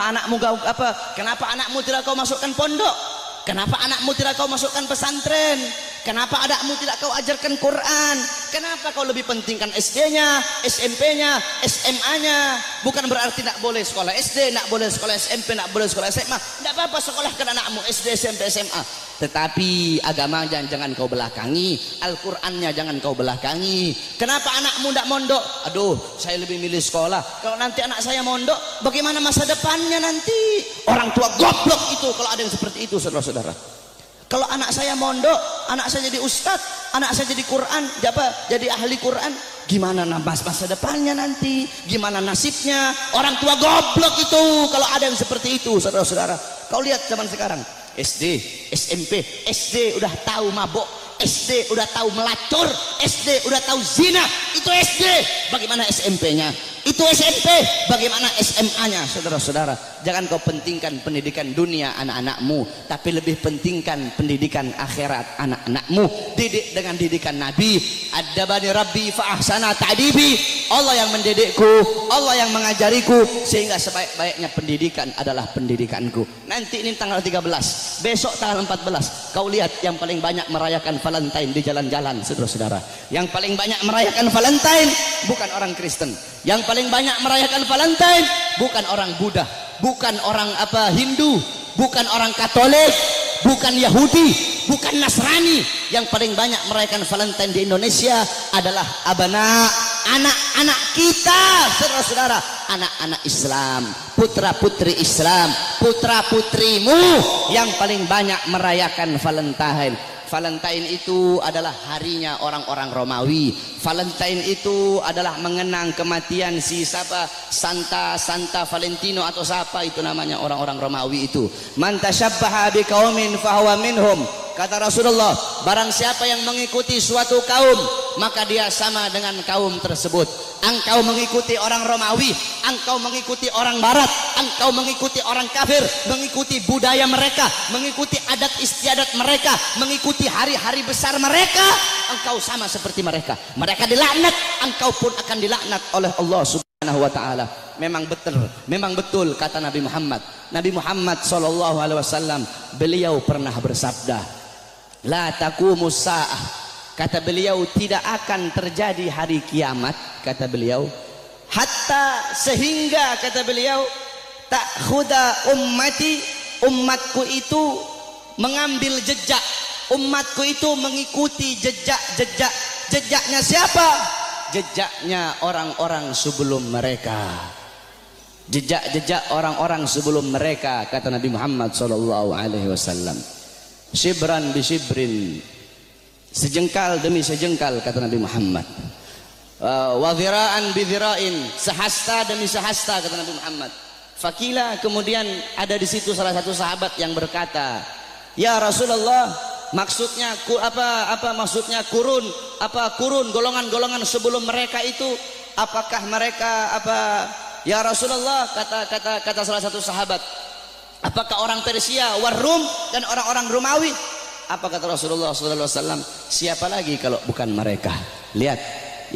kenapa anakmu tidak kau masukkan pondok? Kenapa anakmu tidak kau masukkan pesantren? Kenapa anakmu tidak kau ajarkan Quran? Kenapa kau lebih pentingkan SD-nya, SMP-nya, SMA-nya? Bukan berarti tidak boleh sekolah SD, tidak boleh sekolah SMP, tidak boleh sekolah SMA. Tidak apa-apa sekolahkan anakmu SD, SMP, SMA. Tetapi agama jangan kau belakangi, Al-Qur'annya jangan kau belakangi. Kenapa anakmu tidak mondok? Aduh, saya lebih milih sekolah. Kalau nanti anak saya mondok, bagaimana masa depannya nanti? Orang tua goblok itu kalau ada yang seperti itu, saudara-saudara. Kalau anak saya mondok, anak saya jadi ustadz, anak saya jadi Quran, jadi ahli Quran, gimana masa depannya nanti? Gimana nasibnya? Orang tua goblok itu kalau ada yang seperti itu, saudara-saudara. Kau lihat zaman sekarang, SD, SMP, SD udah tahu mabok, SD udah tahu melacur, SD udah tahu zina. Itu SD. Bagaimana SMP-nya? Itu SMP. Bagaimana SMA-nya? Saudara-saudara, jangan kau pentingkan pendidikan dunia anak-anakmu, tapi lebih pentingkan pendidikan akhirat anak-anakmu. Didik dengan didikan Nabi. Adabani Rabbi fa ahsana ta'dibi. Allah yang mendidikku, Allah yang mengajariku, sehingga sebaik-baiknya pendidikan adalah pendidikanku. Nanti ini tanggal 13, besok tanggal 14. Kau lihat yang paling banyak merayakan Valentine di jalan-jalan, saudara-saudara. Yang paling banyak merayakan Valentine bukan orang Kristen. Yang paling banyak merayakan Valentine bukan orang Buddha, bukan orang Hindu, bukan orang Katolik, bukan Yahudi, bukan Nasrani. Yang paling banyak merayakan Valentine di Indonesia adalah anak-anak kita, saudara-saudara, anak-anak Islam, putra-putri Islam, putra-putrimu yang paling banyak merayakan Valentine. Valentine itu adalah harinya orang-orang Romawi. Valentine itu adalah mengenang kematian Santa Valentino atau siapa itu namanya orang-orang Romawi itu. Man tasyabbaha biqaumin fahuwa minhum. Kata Rasulullah, barang siapa yang mengikuti suatu kaum, maka dia sama dengan kaum tersebut. Engkau mengikuti orang Romawi, engkau mengikuti orang Barat, engkau mengikuti orang kafir, mengikuti budaya mereka, mengikuti adat istiadat mereka, mengikuti hari-hari besar mereka, engkau sama seperti mereka. Mereka dilaknat, engkau pun akan dilaknat oleh Allah Subhanahu wa taala. Memang betul kata Nabi Muhammad. Nabi Muhammad sallallahu alaihi wasallam, beliau pernah bersabda, la taqumus saah. Kata beliau, tidak akan terjadi hari kiamat, kata beliau, hatta sehingga kata beliau, ta'khuda umatku itu mengambil jejak, umatku itu mengikuti jejaknya siapa? Jejaknya orang-orang sebelum mereka. Jejak orang-orang sebelum mereka, kata Nabi Muhammad sallallahu alaihi wasallam. Shibran bi shibrin, sejengkal demi sejengkal, kata Nabi Muhammad. Wa dhira'an bi dhira'in, sehasta demi sehasta, kata Nabi Muhammad. Fakila, kemudian ada di situ salah satu sahabat yang berkata, ya Rasulullah, maksudnya maksudnya kurun golongan-golongan sebelum mereka itu, apakah mereka ya Rasulullah, kata salah satu sahabat, apakah orang Persia, Warum dan orang-orang Romawi? Apa kata Rasulullah SAW? Siapa lagi kalau bukan mereka? Lihat,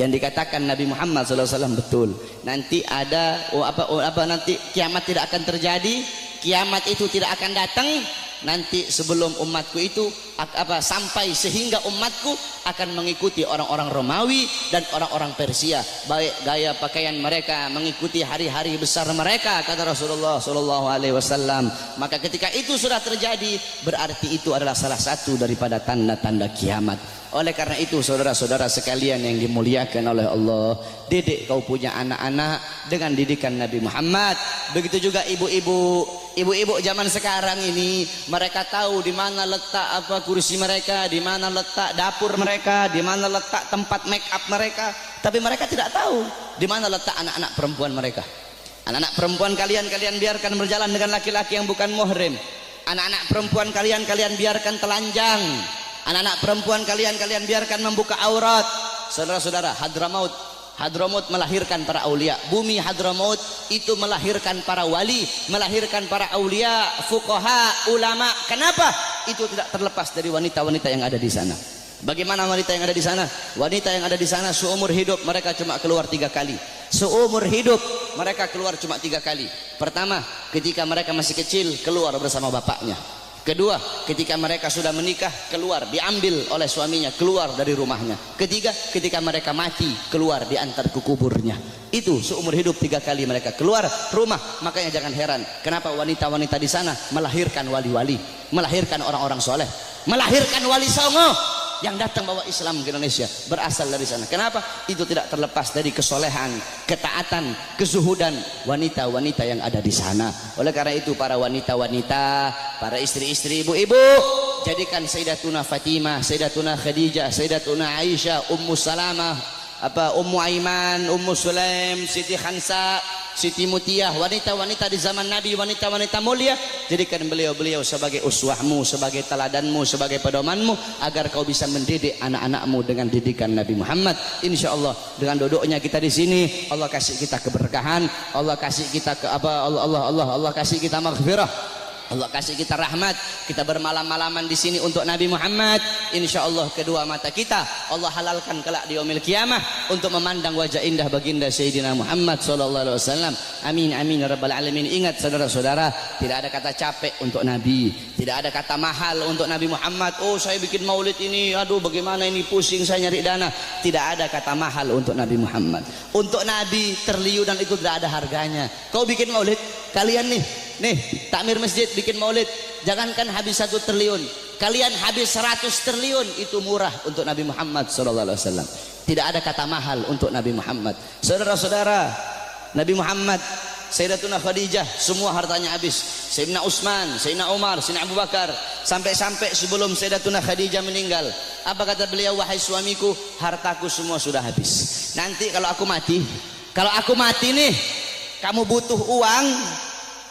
yang dikatakan Nabi Muhammad SAW betul. Nanti ada nanti kiamat tidak akan terjadi, kiamat itu tidak akan datang. Nanti sebelum umatku itu sampai sehingga umatku akan mengikuti orang-orang Romawi dan orang-orang Persia, baik gaya pakaian mereka, mengikuti hari-hari besar mereka, kata Rasulullah sallallahu alaihi wasallam. Maka ketika itu sudah terjadi, berarti itu adalah salah satu daripada tanda-tanda kiamat. Oleh karena itu, saudara-saudara sekalian yang dimuliakan oleh Allah, didik kau punya anak-anak dengan didikan Nabi Muhammad. Begitu juga ibu-ibu zaman sekarang ini, mereka tahu di mana letak kursi mereka, di mana letak dapur mereka, di mana letak tempat make up mereka, tapi mereka tidak tahu di mana letak anak-anak perempuan mereka. Anak-anak perempuan kalian biarkan berjalan dengan laki-laki yang bukan muhrim. Anak-anak perempuan kalian biarkan telanjang. Anak-anak perempuan kalian biarkan membuka aurat. Saudara-saudara, Hadramaut melahirkan para aulia. Bumi Hadramaut itu melahirkan para wali, melahirkan para aulia, fuqaha, ulama. Kenapa? Itu tidak terlepas dari wanita-wanita yang ada di sana. Bagaimana wanita yang ada di sana? Wanita yang ada di sana seumur hidup mereka cuma keluar 3 kali. Seumur hidup mereka keluar cuma 3 kali. Pertama, ketika mereka masih kecil keluar bersama bapaknya. Kedua, ketika mereka sudah menikah keluar, diambil oleh suaminya, keluar dari rumahnya. Ketiga, ketika mereka mati keluar, diantar ke kuburnya. Itu seumur hidup 3 kali mereka keluar rumah. Makanya jangan heran kenapa wanita-wanita di sana melahirkan wali-wali, melahirkan orang-orang soleh, melahirkan wali songo yang datang bawa Islam ke Indonesia berasal dari sana. Kenapa? Itu tidak terlepas dari kesolehan, ketaatan, kezuhudan wanita-wanita yang ada di sana. Oleh karena itu para wanita-wanita, para istri-istri, ibu-ibu, jadikan Sayyidatuna Fatimah, Sayyidatuna Khadijah, Sayyidatuna Aisyah, Ummu Salamah, Ummu Aiman, Ummu Sulaim, Siti Khansa, Siti Mutiyah, wanita-wanita di zaman Nabi, wanita-wanita mulia. Jadikan beliau-beliau sebagai uswahmu, sebagai teladanmu, sebagai pedomanmu, agar kau bisa mendidik anak-anakmu dengan didikan Nabi Muhammad. Insya Allah dengan duduknya kita di sini, Allah kasih kita keberkahan, Allah kasih kita Allah kasih kita maghfirah, Allah kasih kita rahmat. Kita bermalam-malaman di sini untuk Nabi Muhammad. Insya Allah kedua mata kita Allah halalkan kelak di yaumil kiamah untuk memandang wajah indah baginda Sayyidina Muhammad sallallahu alaihi wasallam. Amin amin ya rabbal alamin. Ingat saudara-saudara, tidak ada kata capek untuk Nabi, tidak ada kata mahal untuk Nabi Muhammad. Oh saya bikin maulid ini, aduh bagaimana ini, pusing saya nyari dana. Tidak ada kata mahal untuk Nabi Muhammad. Untuk Nabi triliunan itu tidak ada harganya. Kau bikin maulid, kalian nih takmir masjid bikin maulid, jangankan habis 1 triliun, kalian habis 100 triliun itu murah untuk Nabi Muhammad SAW. Tidak ada kata mahal untuk Nabi Muhammad. Saudara-saudara, Nabi Muhammad, Sayyidatuna Khadijah semua hartanya habis. Sayyidina Utsman, Sayyidina Umar, Sayyidina Abu Bakar, sampai-sampai sebelum Sayyidatuna Khadijah meninggal, apa kata beliau? Wahai suamiku, hartaku semua sudah habis. Nanti kalau aku mati nih, kamu butuh uang,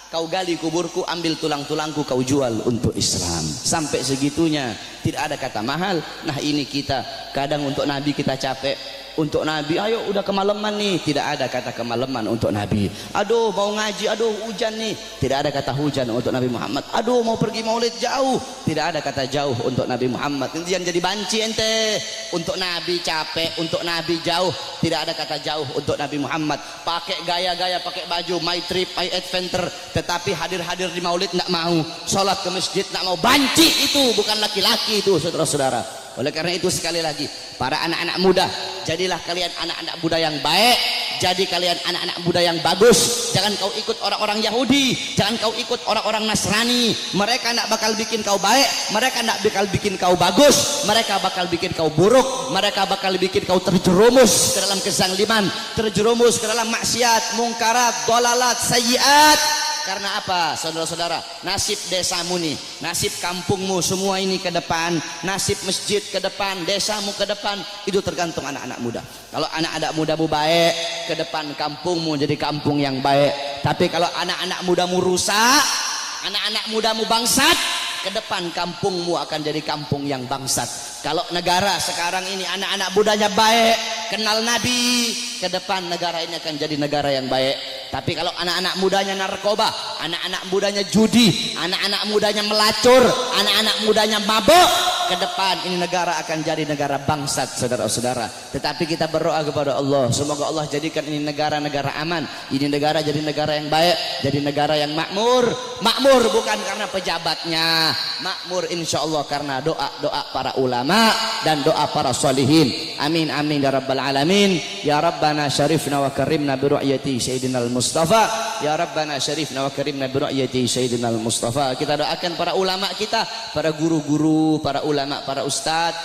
kau gali kuburku, ambil tulang-tulangku, kau jual untuk Islam. Sampai segitunya, tidak ada kata mahal. Nah ini kita kadang untuk Nabi kita capek, untuk Nabi ayo udah kemalaman nih, tidak ada kata kemalaman untuk Nabi. Aduh mau ngaji, aduh hujan nih, tidak ada kata hujan untuk Nabi Muhammad. Aduh mau pergi maulid jauh, tidak ada kata jauh untuk Nabi Muhammad. Nanti yang jadi banci ente. Untuk Nabi capek, untuk Nabi jauh, tidak ada kata jauh untuk Nabi Muhammad. Pakai gaya-gaya, pakai baju my trip, my adventure, tetapi hadir-hadir di maulid tidak mau, sholat ke masjid tidak mau. Banci itu, bukan laki-laki itu saudara-saudara. Oleh karena itu sekali lagi, para anak-anak muda, jadilah kalian anak-anak muda yang baik, jadi kalian anak-anak muda yang bagus. Jangan kau ikut orang-orang Yahudi, jangan kau ikut orang-orang Nasrani. Mereka tidak bakal bikin kau baik, mereka tidak bakal bikin kau bagus, mereka bakal bikin kau buruk, mereka bakal bikin kau terjerumus ke dalam kezaliman, terjerumus ke dalam maksiat, mungkarat, dolalat, sayyiat. Karena apa saudara-saudara? Nasib desamu nih, nasib kampungmu semua ini ke depan, nasib masjid ke depan, desamu ke depan, itu tergantung anak-anak muda. Kalau anak-anak mudamu baik, ke depan kampungmu jadi kampung yang baik. Tapi kalau anak-anak mudamu rusak, anak-anak mudamu bangsat, ke depan kampungmu akan jadi kampung yang bangsat. Kalau negara sekarang ini anak-anak mudanya baik, kenal Nabi, ke depan negara ini akan jadi negara yang baik. Tapi kalau anak-anak mudanya narkoba, anak-anak mudanya judi, anak-anak mudanya melacur, anak-anak mudanya mabuk, ke depan ini negara akan jadi negara bangsat saudara-saudara. Tetapi kita berdoa kepada Allah, semoga Allah jadikan ini negara-negara aman, ini negara jadi negara yang baik, jadi negara yang makmur. Makmur bukan karena pejabatnya, makmur insya Allah karena doa-doa para ulama dan doa para solihin. Amin amin ya rabbal alamin. Ya Rabbana syarifna wa karimna bi ru'yati Sayyidina Mustafa. Ya Rabbana syarifna wa karimna bi ru'yati Sayyidina Mustafa. Kita doakan para ulama kita, para guru-guru, para ulama, para ustadz,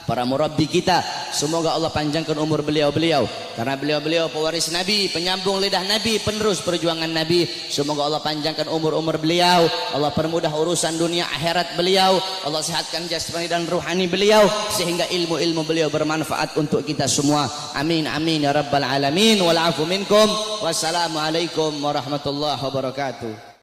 para murabbi kita. Semoga Allah panjangkan umur beliau-beliau, karena beliau-beliau pewaris Nabi, penyambung lidah Nabi, penerus perjuangan Nabi. Semoga Allah panjangkan umur-umur beliau, Allah permudah urusan dunia akhirat beliau, Allah sehatkan jasmani dan ruhani beliau, sehingga ilmu-ilmu beliau bermanfaat untuk kita semua. Amin amin ya rabbal alamin. Wal afu minkum. Wassalamualaikum warahmatullahi wabarakatuh.